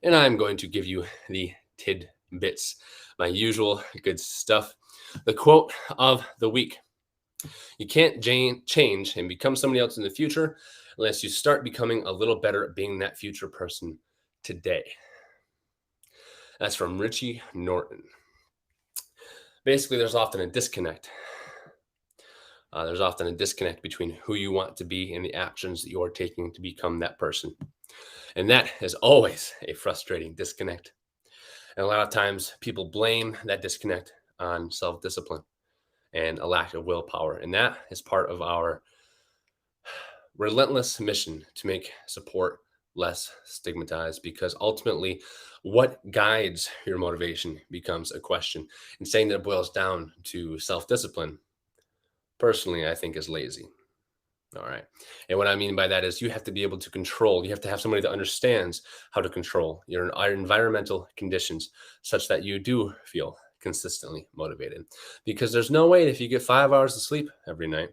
and I'm going to give you the tidbits, my usual good stuff. The quote of the week: you can't change and become somebody else in the future unless you start becoming a little better at being that future person today. That's from Richie Norton. Basically, there's often a disconnect. There's often a disconnect between who you want to be and the actions that you're taking to become that person. And that is always a frustrating disconnect. And a lot of times people blame that disconnect on self-discipline and a lack of willpower. And that is part of our relentless mission to make support less stigmatized, because ultimately what guides your motivation becomes a question. And saying that it boils down to self-discipline, personally, I think is lazy. All right. And what I mean by that is you have to be able to control. You have to have somebody that understands how to control your environmental conditions such that you do feel consistently motivated. Because there's no way that if you get 5 hours of sleep every night,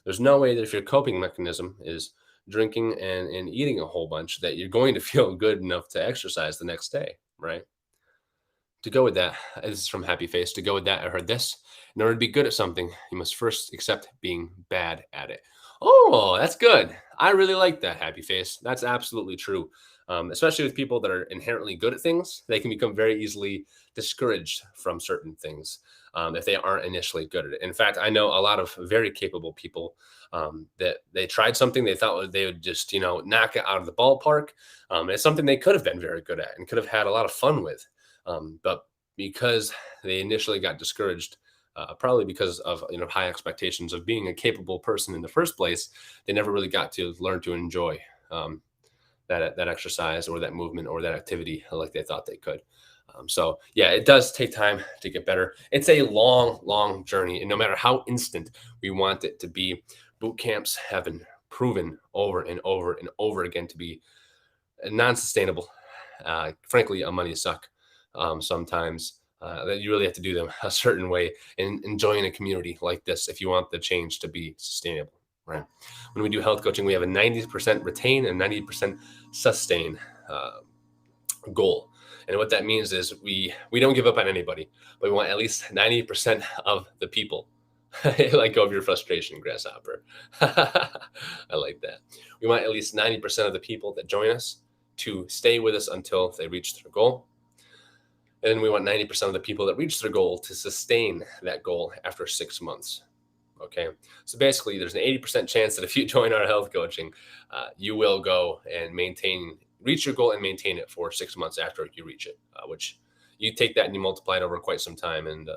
there's no way that if your coping mechanism is drinking and eating a whole bunch, that you're going to feel good enough to exercise the next day, right? To go with that, this is from Happy Face. To go with that, I heard this: in order to be good at something, you must first accept being bad at it. Oh, that's good. I really like that, Happy Face. That's absolutely true. Especially with people that are inherently good at things, they can become very easily discouraged from certain things if they aren't initially good at it. In fact, I know a lot of very capable people that they tried something they thought they would just, knock it out of the ballpark. It's something they could have been very good at and could have had a lot of fun with. But because they initially got discouraged, probably because of high expectations of being a capable person in the first place, they never really got to learn to enjoy that exercise or that movement or that activity like they thought they could. So yeah, it does take time to get better. It's a long journey, and no matter how instant we want it to be, boot camps have been proven over and over and over again to be non-sustainable. Frankly, a money suck sometimes. That you really have to do them a certain way and enjoying a community like this if you want the change to be sustainable, right? When we do health coaching, we have a 90% retain and 90% sustain goal. And what that means is we don't give up on anybody, but we want at least 90% of the people. Let go of your frustration, grasshopper. I like that. We want at least 90% of the people that join us to stay with us until they reach their goal. And we want 90% of the people that reach their goal to sustain that goal after 6 months. Okay. So basically, there's an 80% chance that if you join our health coaching, you will go and reach your goal and maintain it for 6 months after you reach it, which you take that and you multiply it over quite some time. And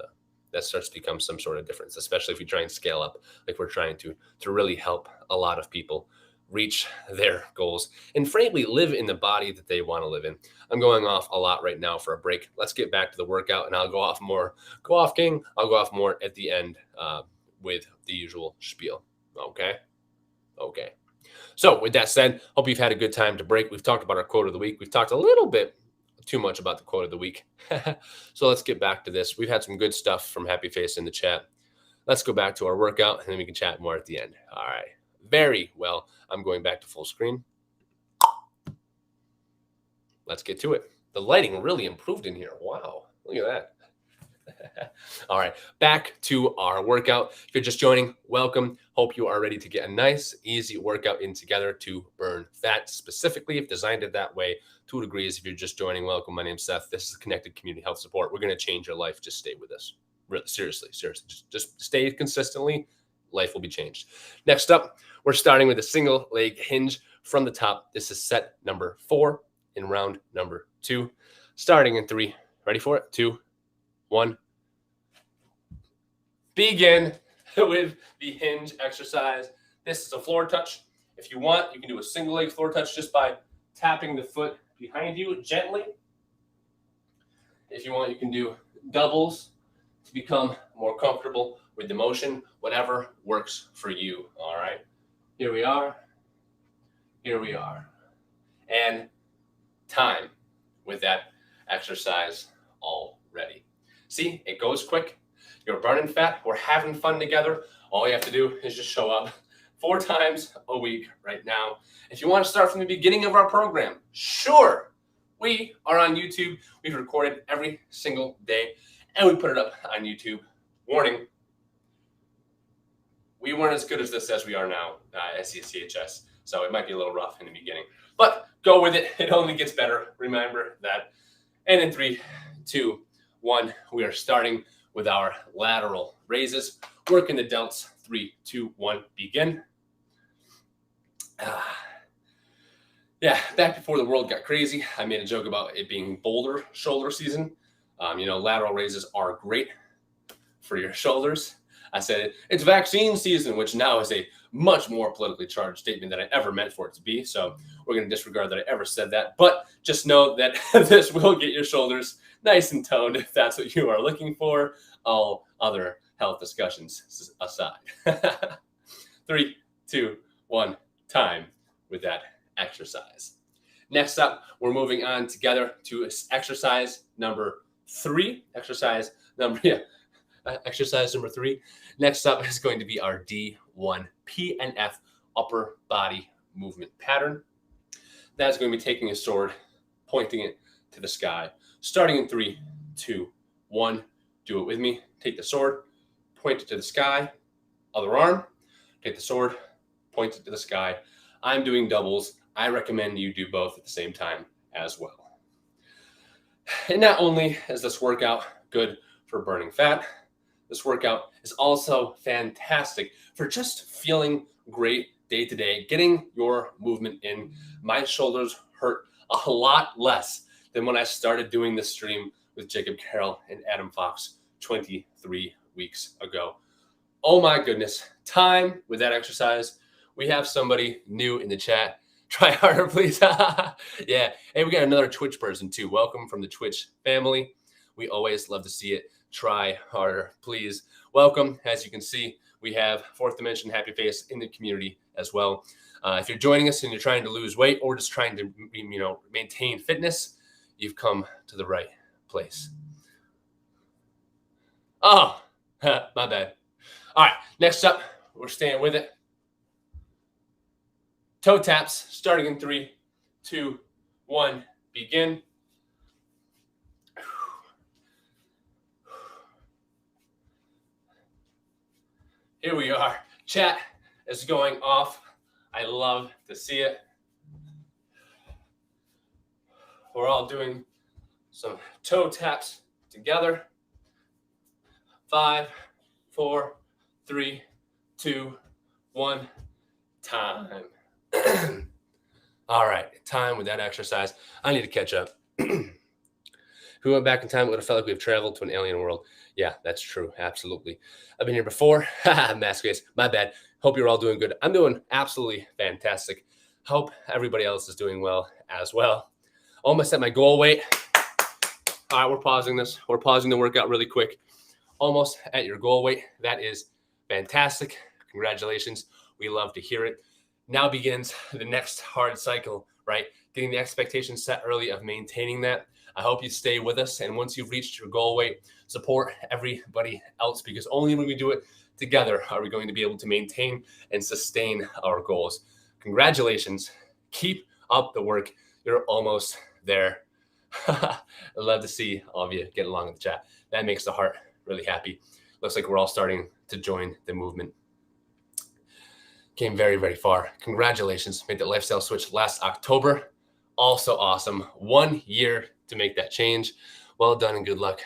that starts to become some sort of difference, especially if you try and scale up like we're trying to really help a lot of people reach their goals and frankly live in the body that they want to live in. I'm going off a lot right now for a break. Let's get back to the workout, and I'll go off more. Go off, King. I'll go off more at the end with the usual spiel. Okay. So with that said, hope you've had a good time to break. We've talked about our quote of the week. We've talked a little bit too much about the quote of the week. So let's get back to this. We've had some good stuff from Happy Face in the chat. Let's go back to our workout, and then we can chat more at the end. All right. Very well. I'm going back to full screen. Let's get to it. The lighting really improved in here. Wow. Look at that. All right. Back to our workout. If you're just joining, welcome. Hope you are ready to get a nice, easy workout in together to burn fat. Specifically, if designed it that way, 2 degrees. If you're just joining, welcome. My name's Seth. This is Connected Community Health Support. We're going to change your life. Just stay with us. Really, seriously. Just stay consistently life will be changed. Next up, we're starting with a single leg hinge from the top. This is set number 4 in round number 2. Starting in 3. Ready for it? 2, 1. Begin with the hinge exercise. This is a floor touch. If you want, you can do a single leg floor touch just by tapping the foot behind you gently. If you want, you can do doubles to become more comfortable with the motion, whatever works for you. All right, here we are. Here we are. And time with that exercise already. See, it goes quick. You're burning fat. We're having fun together. All you have to do is just show up 4 times a week right now. If you want to start from the beginning of our program, sure. We are on YouTube. We've recorded every single day, and we put it up on YouTube. Warning, we weren't as good as this as we are now at CHS, so it might be a little rough in the beginning. But go with it. It only gets better. Remember that. And in 3, 2, 1, we are starting with our lateral raises. Working the delts. 3, 2, 1, begin. Yeah, back before the world got crazy, I made a joke about it being boulder shoulder season. Lateral raises are great for your shoulders. I said it's vaccine season, which now is a much more politically charged statement than I ever meant for it to be. So we're going to disregard that I ever said that. But just know that this will get your shoulders nice and toned if that's what you are looking for. All other health discussions aside. 3, 2, 1, time with that exercise. Next up, we're moving on together to exercise number 3. Exercise number 3. Next up is going to be our D1 PNF upper body movement pattern. That's going to be taking a sword, pointing it to the sky. Starting in 3, 2, 1. Do it with me. Take the sword, point it to the sky. Other arm. Take the sword, point it to the sky. I'm doing doubles. I recommend you do both at the same time as well. And not only is this workout good for burning fat, this workout is also fantastic for just feeling great day to day, getting your movement in. My shoulders hurt a lot less than when I started doing this stream with Jacob Carroll and Adam Fox 23 weeks ago. Oh my goodness. Time with that exercise. We have somebody new in the chat. Try harder, please. Yeah. Hey, we got another Twitch person too. Welcome from the Twitch family. We always love to see it. Try harder, please. Welcome. As you can see, we have Fourth Dimension Happy Face in the community as well. If you're joining us and you're trying to lose weight or just trying to, maintain fitness, you've come to the right place. Oh, my bad. All right. Next up, we're staying with it. Toe taps, starting in 3, 2, 1, begin. Here we are. Chat is going off. I love to see it. We're all doing some toe taps together. 5, 4, 3, 2, 1, time. All right, time with that exercise. I need to catch up. If we went back in time, it would have felt like we've traveled to an alien world. Yeah, that's true. Absolutely. I've been here before. Mask face. My bad. Hope you're all doing good. I'm doing absolutely fantastic. Hope everybody else is doing well as well. Almost at my goal weight. All right, we're pausing this. We're pausing the workout really quick. Almost at your goal weight. That is fantastic. Congratulations. We love to hear it. Now begins the next hard cycle, right? Getting the expectation set early of maintaining that. I hope you stay with us. And once you've reached your goal weight, support everybody else, because only when we do it together are we going to be able to maintain and sustain our goals. Congratulations. Keep up the work. You're almost there. I'd love to see all of you get along in the chat. That makes the heart really happy. Looks like we're all starting to join the movement. Came very, very far. Congratulations. Made the lifestyle switch last October. Also awesome. 1 year to make that change. Well done and good luck.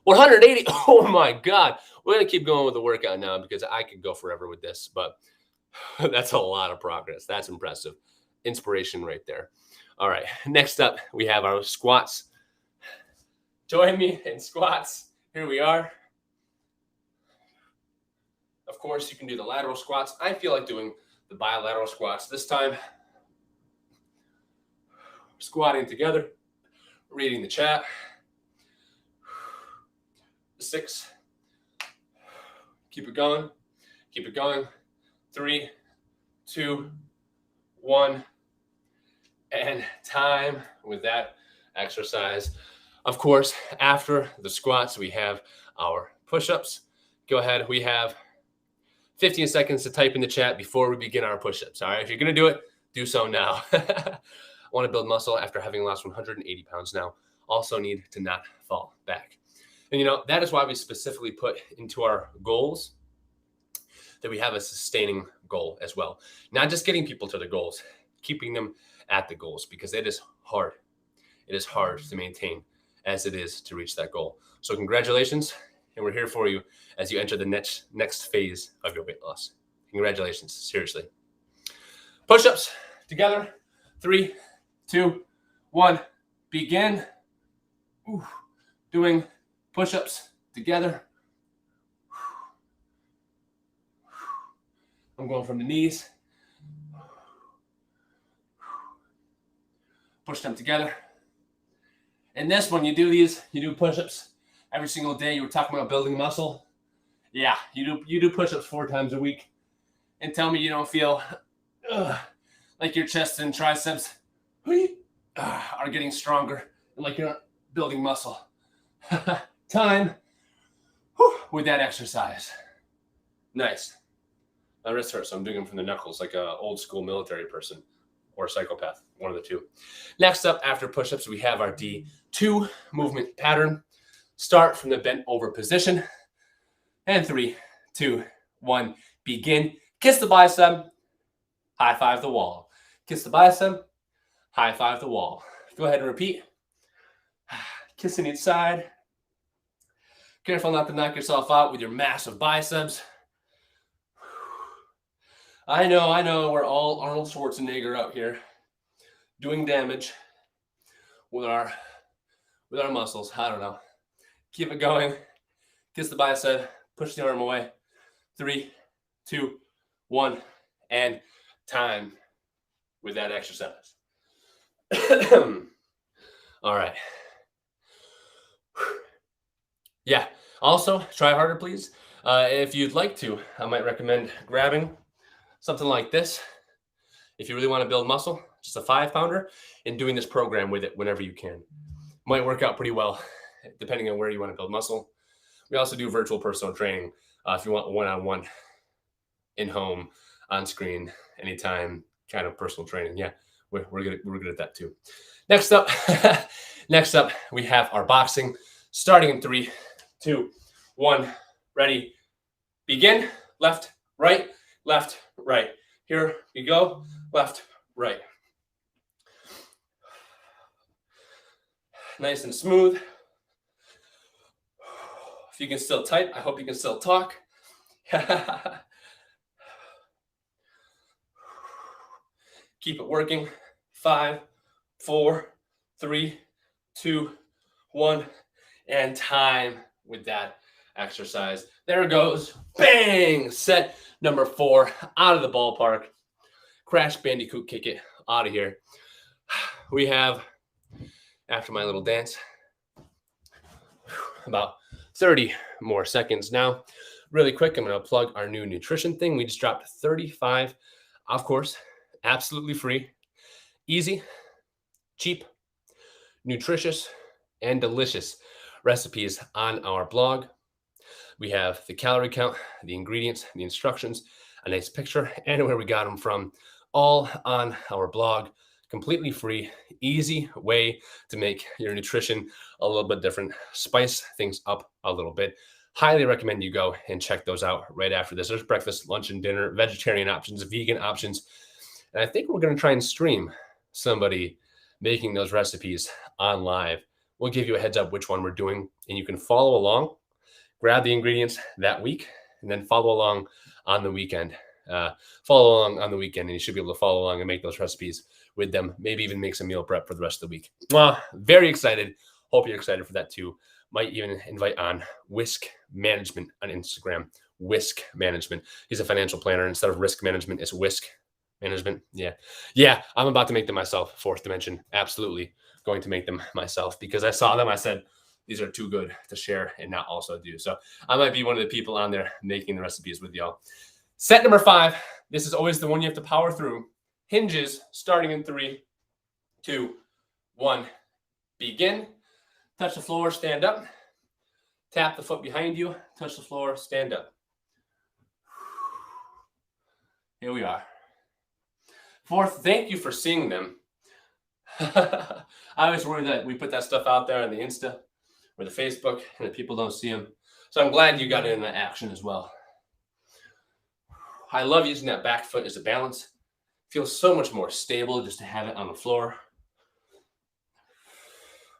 180. Oh my God. we're going to keep going with the workout now because I could go forever with this, but that's a lot of progress. That's impressive. Inspiration right there. All right. Next up, we have our squats. Join me in squats. Here we are. Of course, you can do the lateral squats. I feel like doing the bilateral squats this time. Squatting together, reading the chat. 6. Keep it going. Keep it going. 3, 2, 1. And time with that exercise. Of course, after the squats, we have our push-ups. Go ahead. We have 15 seconds to type in the chat before we begin our push-ups. All right. If you're going to do it, do so now. I want to build muscle after having lost 180 pounds now. Also need to not fall back. And, that is why we specifically put into our goals that we have a sustaining goal as well. Not just getting people to the goals, keeping them at the goals, because it is hard. It is hard to maintain as it is to reach that goal. So congratulations, and we're here for you as you enter the next phase of your weight loss. Congratulations, seriously. Push-ups together. 3, 2, 1. Begin. Ooh. Doing push-ups together. I'm going from the knees. Push them together. And this, when you do push-ups every single day. You were talking about building muscle. Yeah, you do push-ups 4 times a week. And tell me you don't feel like your chest and triceps are getting stronger and like you're building muscle. Time with that exercise. Nice. My wrist hurts, so I'm doing them from the knuckles like an old school military person or a psychopath, one of the two. Next up, after push-ups, we have our D2 movement pattern. Start from the bent over position. And 3, 2, 1, begin. Kiss the bicep, high five the wall. Kiss the bicep, high five the wall. Go ahead and repeat. Kissing each side. Careful not to knock yourself out with your massive biceps. I know, we're all Arnold Schwarzenegger out here doing damage with our muscles. I don't know. Keep it going. Kiss the bicep. Push the arm away. 3, 2, 1, and time with that exercise. All right. Yeah. Also, try harder, please. If you'd like to, I might recommend grabbing something like this. If you really want to build muscle, just a 5-pounder, and doing this program with it whenever you can. Might work out pretty well, depending on where you want to build muscle. We also do virtual personal training if you want one-on-one, in-home, on-screen, anytime kind of personal training. Yeah, we're good at that too. Next up, we have our boxing, starting in 3, 2, 1. Ready? Begin. Left, right, left, right. Here we go. Left, right. Nice and smooth. If you can still type, I hope you can still talk. Keep it working. 5, 4, 3, 2, 1, and time with that exercise. There it goes. Bang! Set number 4 out of the ballpark. Crash Bandicoot kick it out of here. We have, after my little dance, about 30 more seconds now. Really quick, I'm going to plug our new nutrition thing. We just dropped 35, of course, absolutely free, easy, cheap, nutritious, and delicious recipes on our blog. We have the calorie count, the ingredients, the instructions, a nice picture, and where we got them from, all on our blog. Completely free, easy way to make your nutrition a little bit different, spice things up a little bit. Highly recommend you go and check those out right after this. There's breakfast, lunch, and dinner, vegetarian options, vegan options. And I think we're going to try and stream somebody making those recipes on live. We'll give you a heads up which one we're doing, and you can follow along. grab the ingredients that week and then follow along on the weekend. Follow along on the weekend, and you should be able to follow along and make those recipes with them. Maybe even make some meal prep for the rest of the week. Well, very excited. Hope you're excited for that too. Might even invite on Whisk Management on Instagram. Whisk Management. He's a financial planner. Instead of risk management, it's Whisk Management. Yeah. I'm about to make them myself. Fourth dimension. Absolutely going to make them myself because I saw them. I said, these are too good to share and not also do. So I might be one of the people on there making the recipes with y'all. Set number 5. This is always the one you have to power through. Hinges starting in 3, 2, 1. Begin. Touch the floor, stand up. Tap the foot behind you, touch the floor, stand up. Here we are. 4th, thank you for seeing them. I always worry that we put that stuff out there on the Insta or the Facebook and that people don't see them. So I'm glad you got into action as well. I love using that back foot as a balance. Feels so much more stable just to have it on the floor.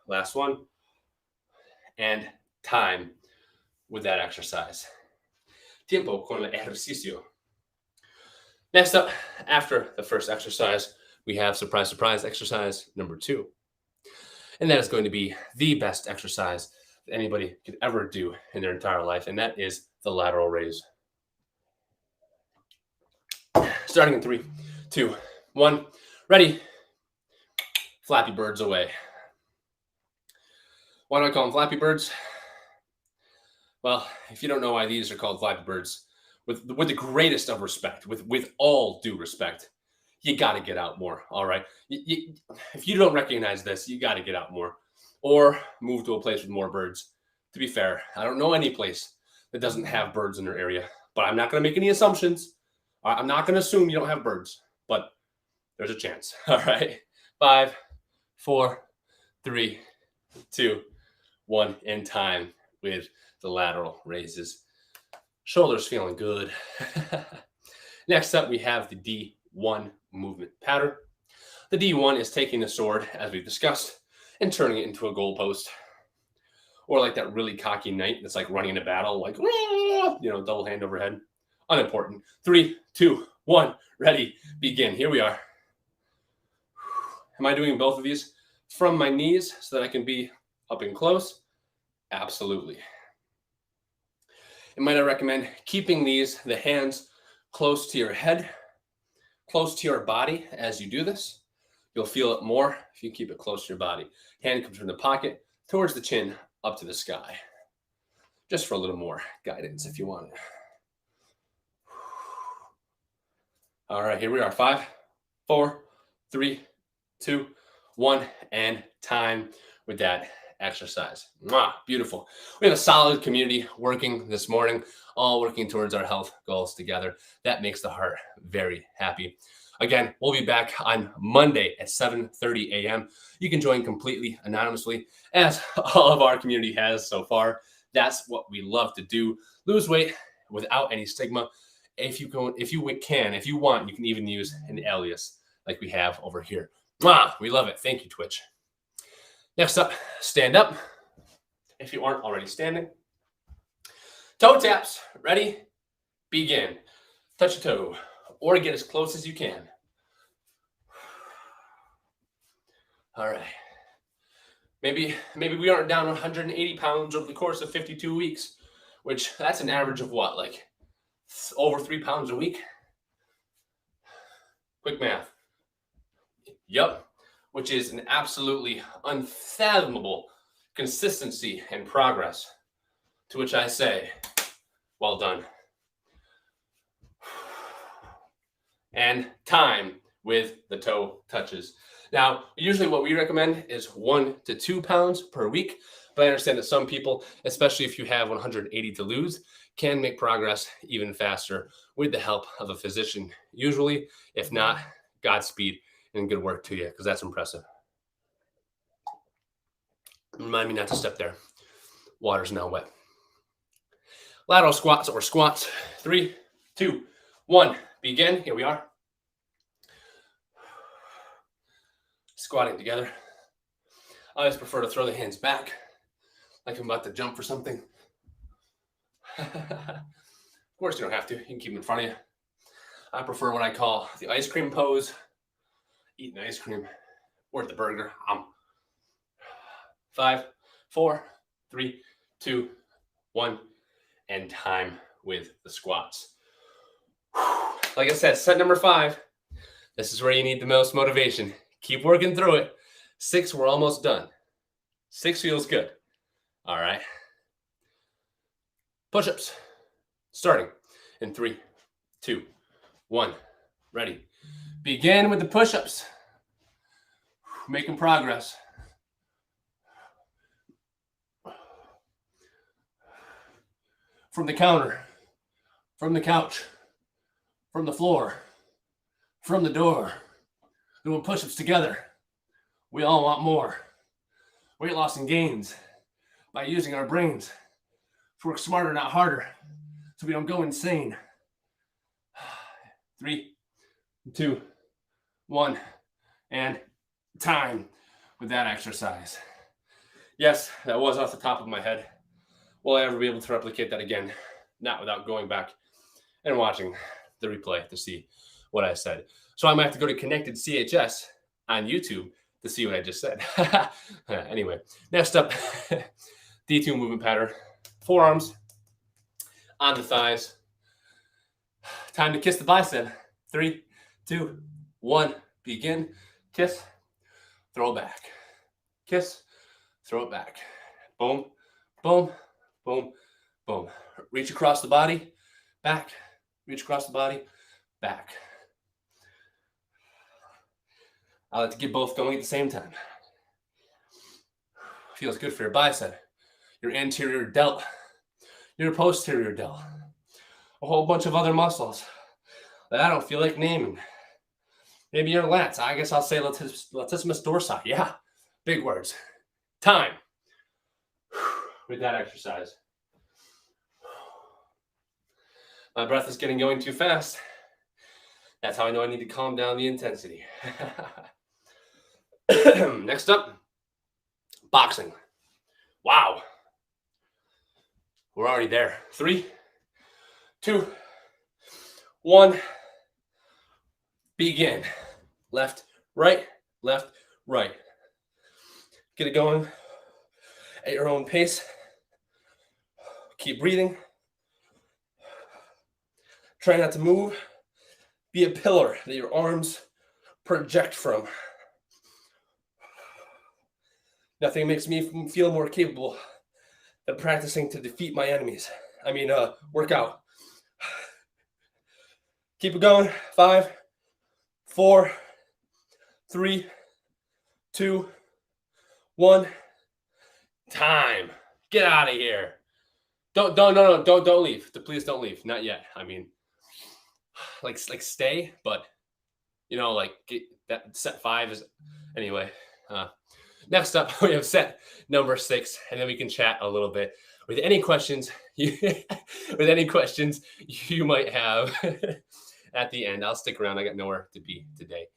Last one. And time with that exercise. Tiempo con el ejercicio. Next up, after the first exercise, we have surprise, surprise exercise number 2. And that is going to be the best exercise that anybody could ever do in their entire life. And that is the lateral raise. Starting in 3, 2, 1. Ready. Flappy birds away. Why do I call them Flappy Birds? Well, if you don't know why these are called Flappy Birds, with the greatest of respect, with all due respect, you got to get out more, all right? If you don't recognize this, you got to get out more or move to a place with more birds. To be fair, I don't know any place that doesn't have birds in their area, but I'm not going to make any assumptions. I'm not going to assume you don't have birds, but there's a chance, all right? 5, 4, 3, 2, 1, and time with the lateral raises. Shoulders feeling good. Next up, we have the D1 movement pattern. The D1 is taking the sword, as we've discussed, and turning it into a goalpost. Or like that really cocky knight that's like running a battle, like, double hand overhead. Unimportant. 3, 2, 1, ready, begin. Here we are. Am I doing both of these from my knees so that I can be up and close? Absolutely. And might I recommend keeping the hands close to your head, close to your body as you do this. You'll feel it more if you keep it close to your body. Hand comes from the pocket towards the chin, up to the sky. Just for a little more guidance if you want it. All right, here we are. 5, 4, 3, 2, 1, and time with that exercise. Beautiful. We have a solid community working this morning, all working towards our health goals together. That makes the heart very happy. Again, we'll be back on Monday at 7:30 a.m. You can join completely anonymously, as all of our community has so far. That's what we love to do. Lose weight without any stigma. If you want, you can even use an alias like we have over here. We love it. Thank you, Twitch. Next up, stand up. If you aren't already standing. Toe taps. Ready? Begin. Touch a toe or get as close as you can. All right. Maybe we aren't down 180 pounds over the course of 52 weeks, which that's an average of what, like over 3 pounds a week? Quick math. Yep. Which is an absolutely unfathomable consistency and progress, to which I say, well done. And time with the toe touches. Now, usually what we recommend is 1 to 2 pounds per week, but I understand that some people, especially if you have 180 to lose, can make progress even faster with the help of a physician. Usually, if not, Godspeed and good work to you, because that's impressive. Remind me not to step there. Water's now wet. Lateral squats or squats. 3, 2, 1. Begin. Here we are. Squatting together. I always prefer to throw the hands back, like I'm about to jump for something. Of course, you don't have to. You can keep them in front of you. I prefer what I call the ice cream pose. Eating ice cream or the burger. 5, 4, 3, 2, 1, and time with the squats. Like I said, set number 5. This is where you need the most motivation. Keep working through it. 6, we're almost done. 6 feels good. All right. Push-ups. Starting in 3, 2, 1. Ready. Begin with the push-ups. Making progress. From the counter, from the couch, from the floor, from the door, doing push-ups together. We all want more. Weight loss and gains by using our brains to work smarter, not harder, so we don't go insane. 3, 2, 1, and time with that exercise. Yes, that was off the top of my head. Will I ever be able to replicate that again? Not without going back and watching the replay to see what I said. So I might have to go to Connected CHS on YouTube to see what I just said. Anyway, next up, D2 movement pattern. Forearms on the thighs. Time to kiss the bicep. 3, 2, 1. Begin. Kiss. Throw it back. Kiss. Throw it back. Boom. Boom. Boom, boom. Reach across the body, back. Reach across the body, back. I like to get both going at the same time. Feels good for your bicep, your anterior delt, your posterior delt, a whole bunch of other muscles that I don't feel like naming. Maybe your lats. I guess I'll say latissimus dorsi. Yeah, big words. Time with that exercise. My breath is getting going too fast. That's how I know I need to calm down the intensity. Next up, boxing. Wow. We're already there. 3, 2, 1. Begin. Left, right, left, right. Get it going at your own pace. Keep breathing. Try not to move. Be a pillar that your arms project from. Nothing makes me feel more capable than practicing to defeat my enemies. Work out. Keep it going. 5, 4, 3, 2, 1. Time. Get out of here. Don't leave. Please don't leave. Not yet. Like stay, but get that set 5 is anyway. Next up, we have set number 6, and then we can chat a little bit with any questions you might have at the end. I'll stick around. I got nowhere to be today.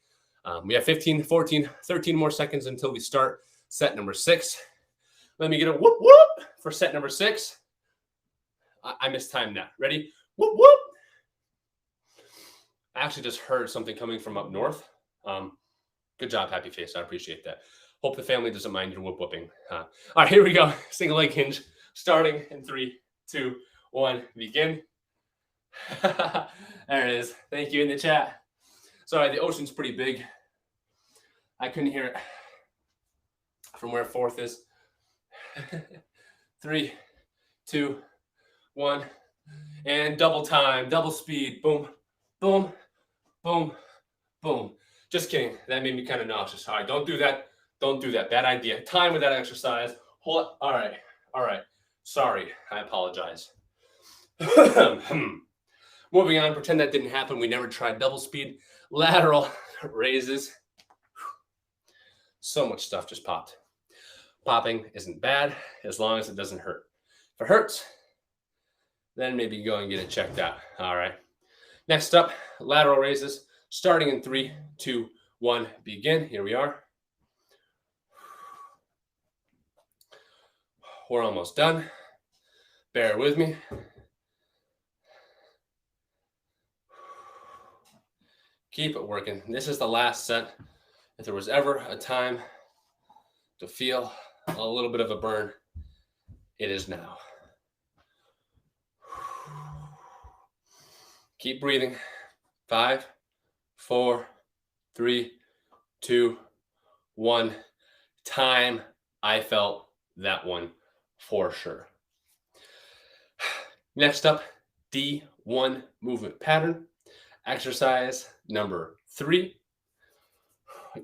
We have 15, 14, 13 more seconds until we start set number 6. Let me get a whoop whoop for set number 6. I mistimed that. Ready? Whoop whoop. I actually just heard something coming from up north. Good job, happy face. I appreciate that. Hope the family doesn't mind your whoop whooping. All right, here we go. Single leg hinge, starting in 3, 2, 1. Begin. There it is. Thank you in the chat. Sorry, the ocean's pretty big. I couldn't hear it from where 4th is. 3, 2, 1, and double time, double speed. Boom, boom, boom, boom. Just kidding. That made me kind of nauseous. All right, don't do that. Don't do that. Bad idea. Time with that exercise. Hold it. All right. Sorry. I apologize. Moving on. Pretend that didn't happen. We never tried double speed. Lateral raises. So much stuff just popped. Popping isn't bad as long as it doesn't hurt. If it hurts, then maybe go and get it checked out. All right. Next up, lateral raises. Starting in 3, 2, 1. Begin. Here we are. We're almost done. Bear with me. Keep it working. This is the last set. If there was ever a time to feel a little bit of a burn, it is now. Keep breathing. 5, 4, 3, 2, 1. Time. I felt that one for sure. Next up, D1 movement pattern. Exercise number 3.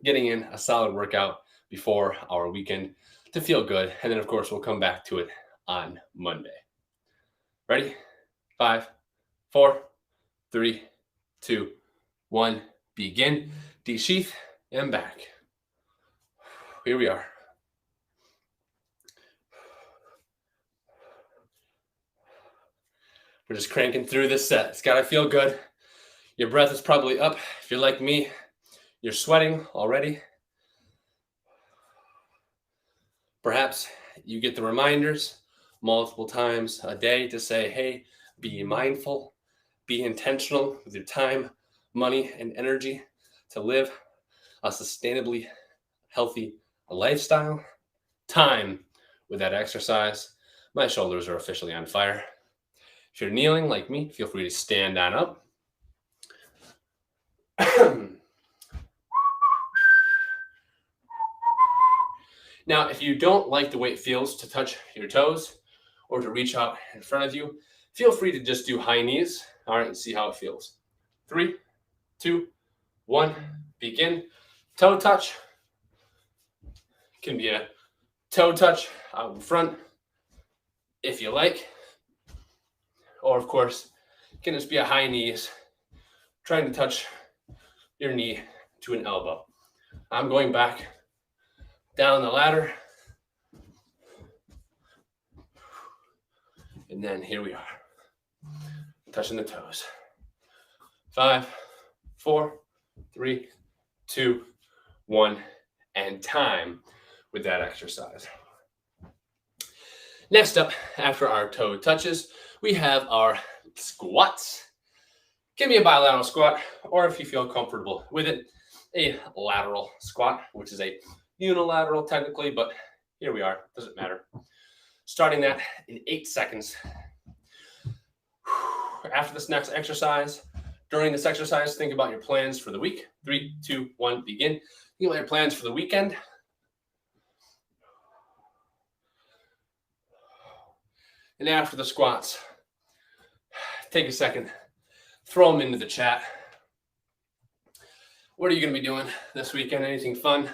Getting in a solid workout before our weekend to feel good. And then, of course, we'll come back to it on Monday. Ready? 5, 4, 3, 2, 1. Begin. Desheath and back. Here we are. We're just cranking through this set. It's got to feel good. Your breath is probably up. If you're like me, you're sweating already. Perhaps you get the reminders multiple times a day to say, hey, be mindful, be intentional with your time, money, and energy to live a sustainably healthy lifestyle. Time with that exercise. My shoulders are officially on fire. If you're kneeling like me, feel free to stand on up. Now, if you don't like the way it feels to touch your toes or to reach out in front of you, feel free to just do high knees. All right, and see how it feels. 3, 2, 1, begin. Toe touch. Can be a toe touch out in front if you like. Or, of course, it can just be a high knees, trying to touch your knee to an elbow. I'm going back down the ladder. And then here we are, touching the toes. 5, 4, 3, 2, 1, and time with that exercise. Next up, after our toe touches, we have our squats. Give me a bilateral squat, or if you feel comfortable with it, a lateral squat, which is a unilateral technically, but here we are, doesn't matter. Starting that in 8 seconds. After this next exercise, during this exercise, think about your plans for the week. 3, 2, 1, begin. Think about your plans for the weekend. And after the squats, take a second, throw them into the chat. What are you going to be doing this weekend? Anything fun?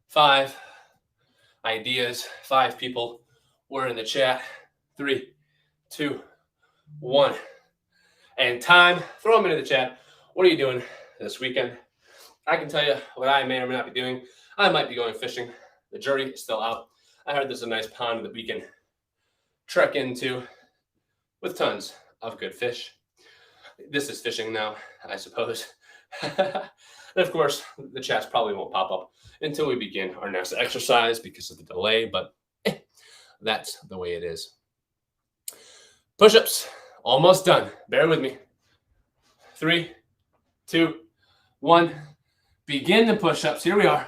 5 ideas, 5 people were in the chat. 3, 2, 1. And time. Throw them into the chat. What are you doing this weekend? I can tell you what I may or may not be doing. I might be going fishing. The jury is still out. I heard there's a nice pond that we can trek into with tons of good fish. This is fishing now, I suppose. And of course, the chats probably won't pop up until we begin our next exercise because of the delay, but that's the way it is. Push-ups, almost done. Bear with me. 3, 2, 1. Begin the push-ups. Here we are.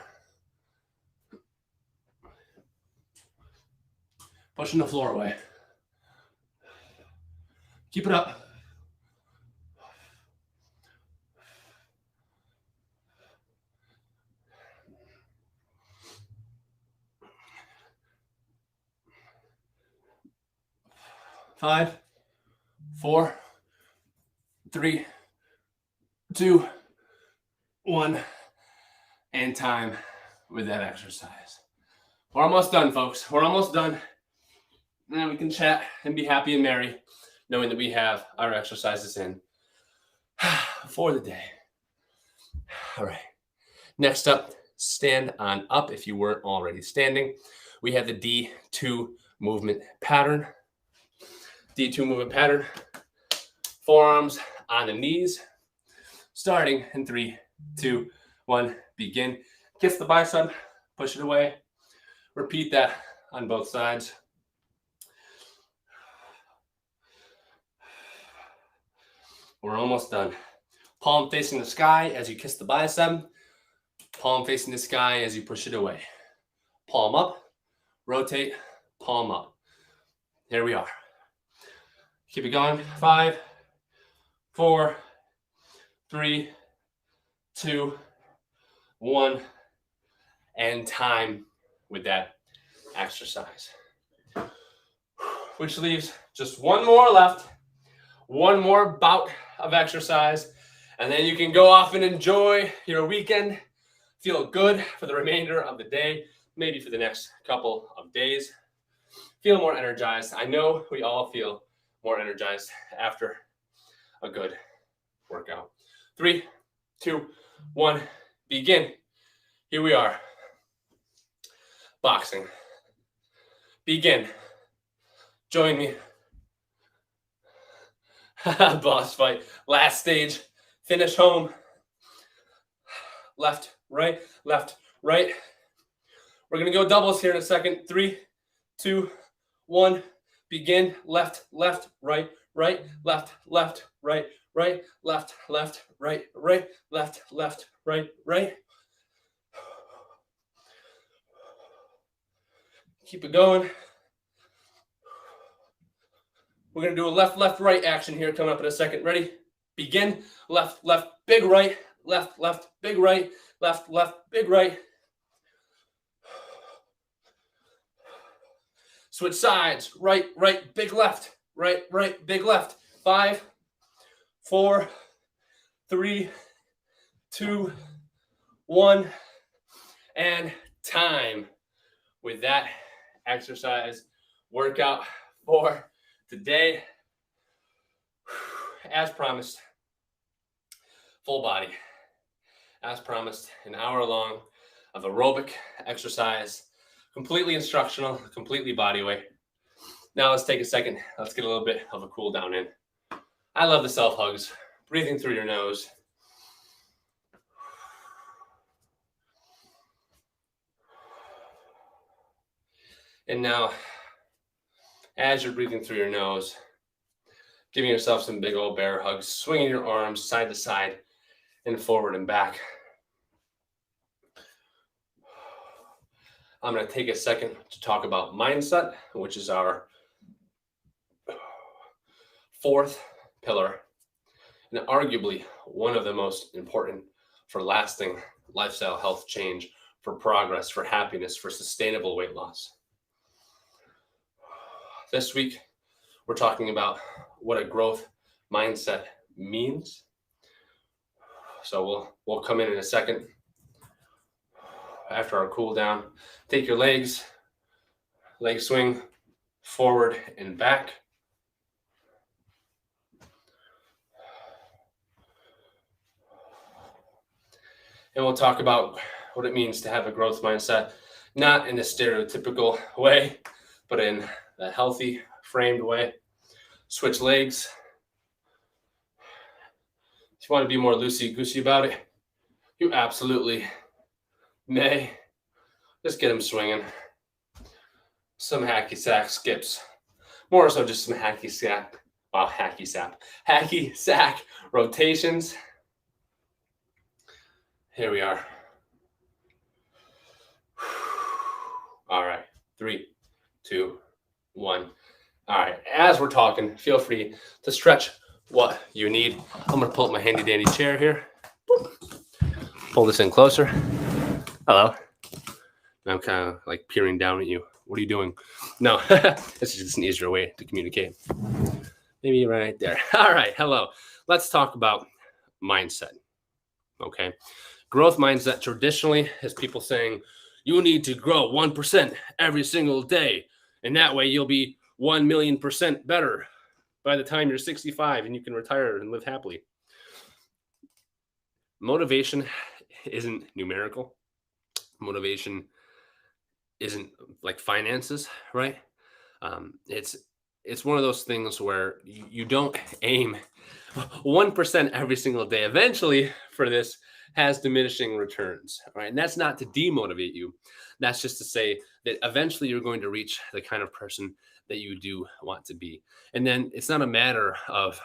Pushing the floor away. Keep it up. Five, 4, 3, 2, 1, and time with that exercise. We're almost done, folks. We're almost done. And then we can chat and be happy and merry, knowing that we have our exercises in for the day. All right. Next up, stand on up if you weren't already standing. We have the D2 movement pattern. D2 movement pattern. Forearms on the knees. Starting in 3, 2, 1, begin. Kiss the bicep, push it away. Repeat that on both sides. We're almost done. Palm facing the sky as you kiss the bicep. Palm facing the sky as you push it away. Palm up, rotate, palm up. Here we are. Keep it going. 5, 4, 3, 2, 1, and time with that exercise. Which leaves just one more left, one more bout of exercise, and then you can go off and enjoy your weekend. Feel good for the remainder of the day, maybe for the next couple of days. Feel more energized. I know we all feel more energized after a good workout. 3, 2, 1, begin. Here we are. Boxing. Begin. Join me. Boss fight. Last stage. Finish home. Left, right, left, right. We're going to go doubles here in a second. 3, 2, 1. Begin. Left, left, right, right, left, left, right, right, left, left, right, right, left, left, right, right. Keep it going. We're going to do a left, left, right action here coming up in a second. Ready? Begin. Left, left, big right. Left, left, big right. Left, left, big right. Switch sides. Right, right, big left. Right, right, big left. 5, 4, 3, 2, 1, and time with that exercise workout for today. As promised, full body. As promised, an hour long of aerobic exercise, completely instructional, completely body weight. Now let's take a second. Let's get a little bit of a cool down in. I love the self hugs. Breathing through your nose. And now, as you're breathing through your nose, giving yourself some big old bear hugs, swinging your arms side to side and forward and back. I'm going to take a second to talk about mindset, which is our fourth pillar, and arguably one of the most important for lasting lifestyle health change, for progress, for happiness, for sustainable weight loss. This week, we're talking about what a growth mindset means. So we'll come in a second after our cool down. Take your legs, leg swing forward and back. And we'll talk about what it means to have a growth mindset, not in a stereotypical way, but in a healthy, framed way. Switch legs. If you want to be more loosey-goosey about it, you absolutely may. Just get them swinging. Some hacky sack skips. More so just some hacky sack. Wow, hacky sack rotations. Here we are. All right. 3, 2, 1. All right. As we're talking, feel free to stretch what you need. I'm going to pull up my handy dandy chair here. Pull this in closer. Hello. I'm kind of like peering down at you. What are you doing? No, it's just an easier way to communicate. Maybe right there. All right. Hello. Let's talk about mindset. Okay. Growth mindset traditionally is people saying you need to grow 1% every single day. And that way you'll be 1,000,000% better by the time you're 65 and you can retire and live happily. Motivation isn't numerical. Motivation isn't like finances, right? It's one of those things where you don't aim 1% every single day. Eventually, for this, has diminishing returns, right? And that's not to demotivate you. That's just to say that eventually you're going to reach the kind of person that you do want to be. And then it's not a matter of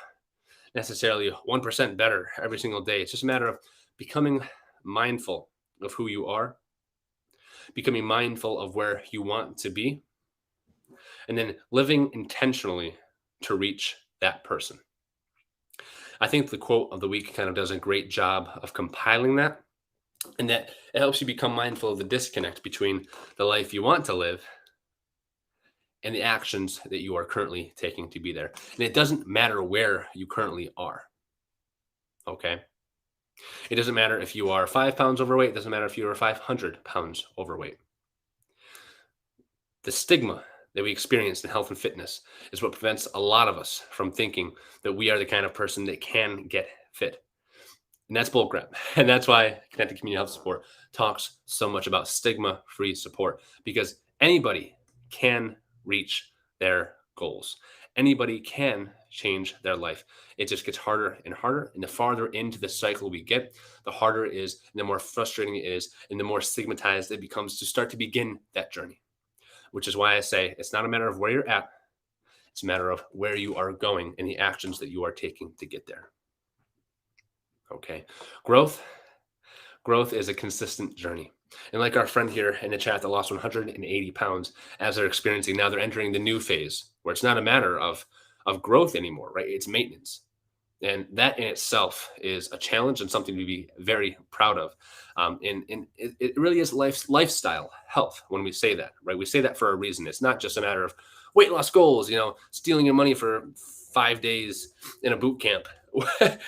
necessarily 1% better every single day. It's just a matter of becoming mindful of who you are, becoming mindful of where you want to be, and then living intentionally to reach that person. I think the quote of the week kind of does a great job of compiling that, and that it helps you become mindful of the disconnect between the life you want to live and the actions that you are currently taking to be there. And it doesn't matter where you currently are. Okay. It doesn't matter if you are 5 pounds overweight. It doesn't matter if you are 500 pounds overweight. The stigma that we experience in health and fitness is what prevents a lot of us from thinking that we are the kind of person that can get fit. And that's bullcrap. And that's why Connected Community Health Support talks so much about stigma-free support, because anybody can reach their goals. Anybody can change their life. It just gets harder and harder. And the farther into the cycle we get, the harder it is, and the more frustrating it is, and the more stigmatized it becomes to start to begin that journey. Which is why I say it's not a matter of where you're at. It's a matter of where you are going and the actions that you are taking to get there. Okay. Growth is a consistent journey. And like our friend here in the chat that lost 180 pounds, as they're experiencing now, they're entering the new phase where it's not a matter of growth anymore, right? It's maintenance. And that in itself is a challenge and something to be very proud of. And it really is lifestyle health when we say that, right? We say that for a reason. It's not just a matter of weight loss goals, stealing your money for 5 days in a boot camp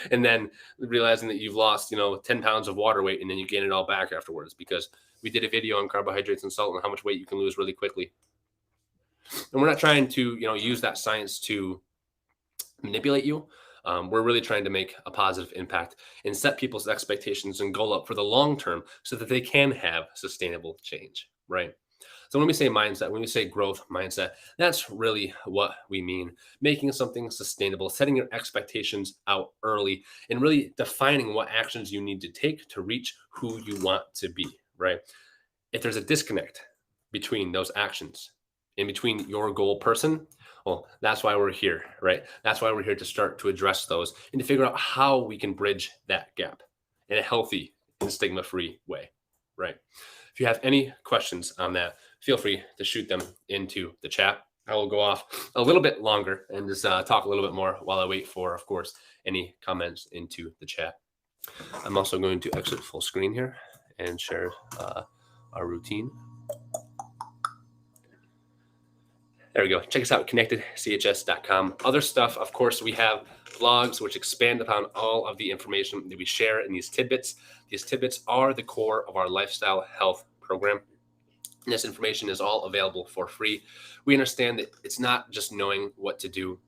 and then realizing that you've lost, 10 pounds of water weight and then you gain it all back afterwards, because we did a video on carbohydrates and salt and how much weight you can lose really quickly. And we're not trying to, use that science to manipulate you. We're really trying to make a positive impact and set people's expectations and goal up for the long term so that they can have sustainable change, right? So when we say mindset, when we say growth mindset, that's really what we mean. Making something sustainable, setting your expectations out early, and really defining what actions you need to take to reach who you want to be, right? If there's a disconnect between those actions and between your goal person, well, that's why we're here, right? That's why we're here to start to address those and to figure out how we can bridge that gap in a healthy and stigma-free way, right? If you have any questions on that, feel free to shoot them into the chat. I will go off a little bit longer and just talk a little bit more while I wait for, of course, any comments into the chat. I'm also going to exit full screen here and share our routine. There we go. Check us out, connectedchs.com. Other stuff, of course, we have blogs which expand upon all of the information that we share in these tidbits. These tidbits are the core of our lifestyle health program. And this information is all available for free. We understand that it's not just knowing what to do.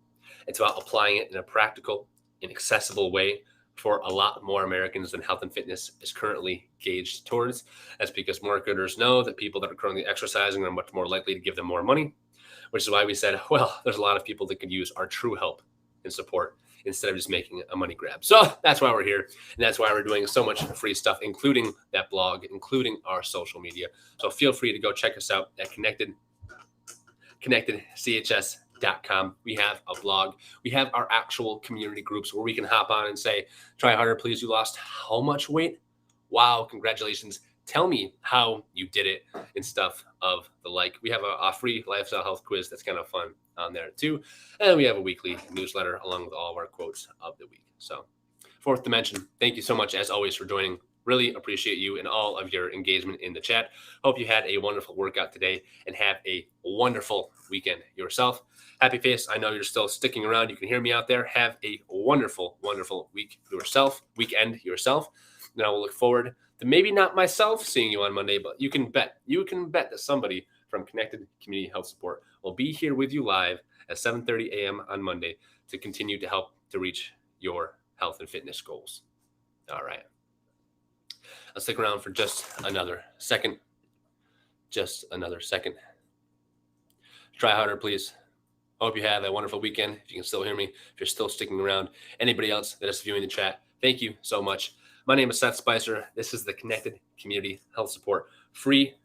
It's about applying it in a practical and accessible way for a lot more Americans than health and fitness is currently gauged towards. That's because marketers know that people that are currently exercising are much more likely to give them more money, which is why we said, well, there's a lot of people that could use our true help and support instead of just making a money grab. So that's why we're here. And that's why we're doing so much free stuff, including that blog, including our social media. So feel free to go check us out at connectedchs.com. We have a blog. We have our actual community groups where we can hop on and say, try harder, please. You lost how much weight? Wow, congratulations. Tell me how you did it and stuff of the like. We have a free lifestyle health quiz that's kind of fun on there too. And we have a weekly newsletter along with all of our quotes of the week. So fourth dimension, thank you so much as always for joining. Really appreciate you and all of your engagement in the chat. Hope you had a wonderful workout today and have a wonderful weekend yourself. Happy face. I know you're still sticking around. You can hear me out there. Have a wonderful, wonderful weekend yourself. And I will look forward to maybe not myself seeing you on Monday, but you can bet that somebody from Connected Community Health Support will be here with you live at 7:30 a.m. on Monday to continue to help to reach your health and fitness goals. All right. Let's stick around for just another second. Try harder, please. Hope you have a wonderful weekend. If you can still hear me, if you're still sticking around. Anybody else that is viewing the chat, thank you so much. My name is Seth Spicer. This is the Connected Community Health Support free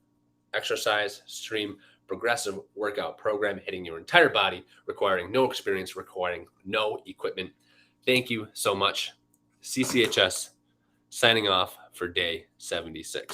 exercise stream progressive workout program hitting your entire body, requiring no experience, requiring no equipment. Thank you so much. CCHS signing off for day 76.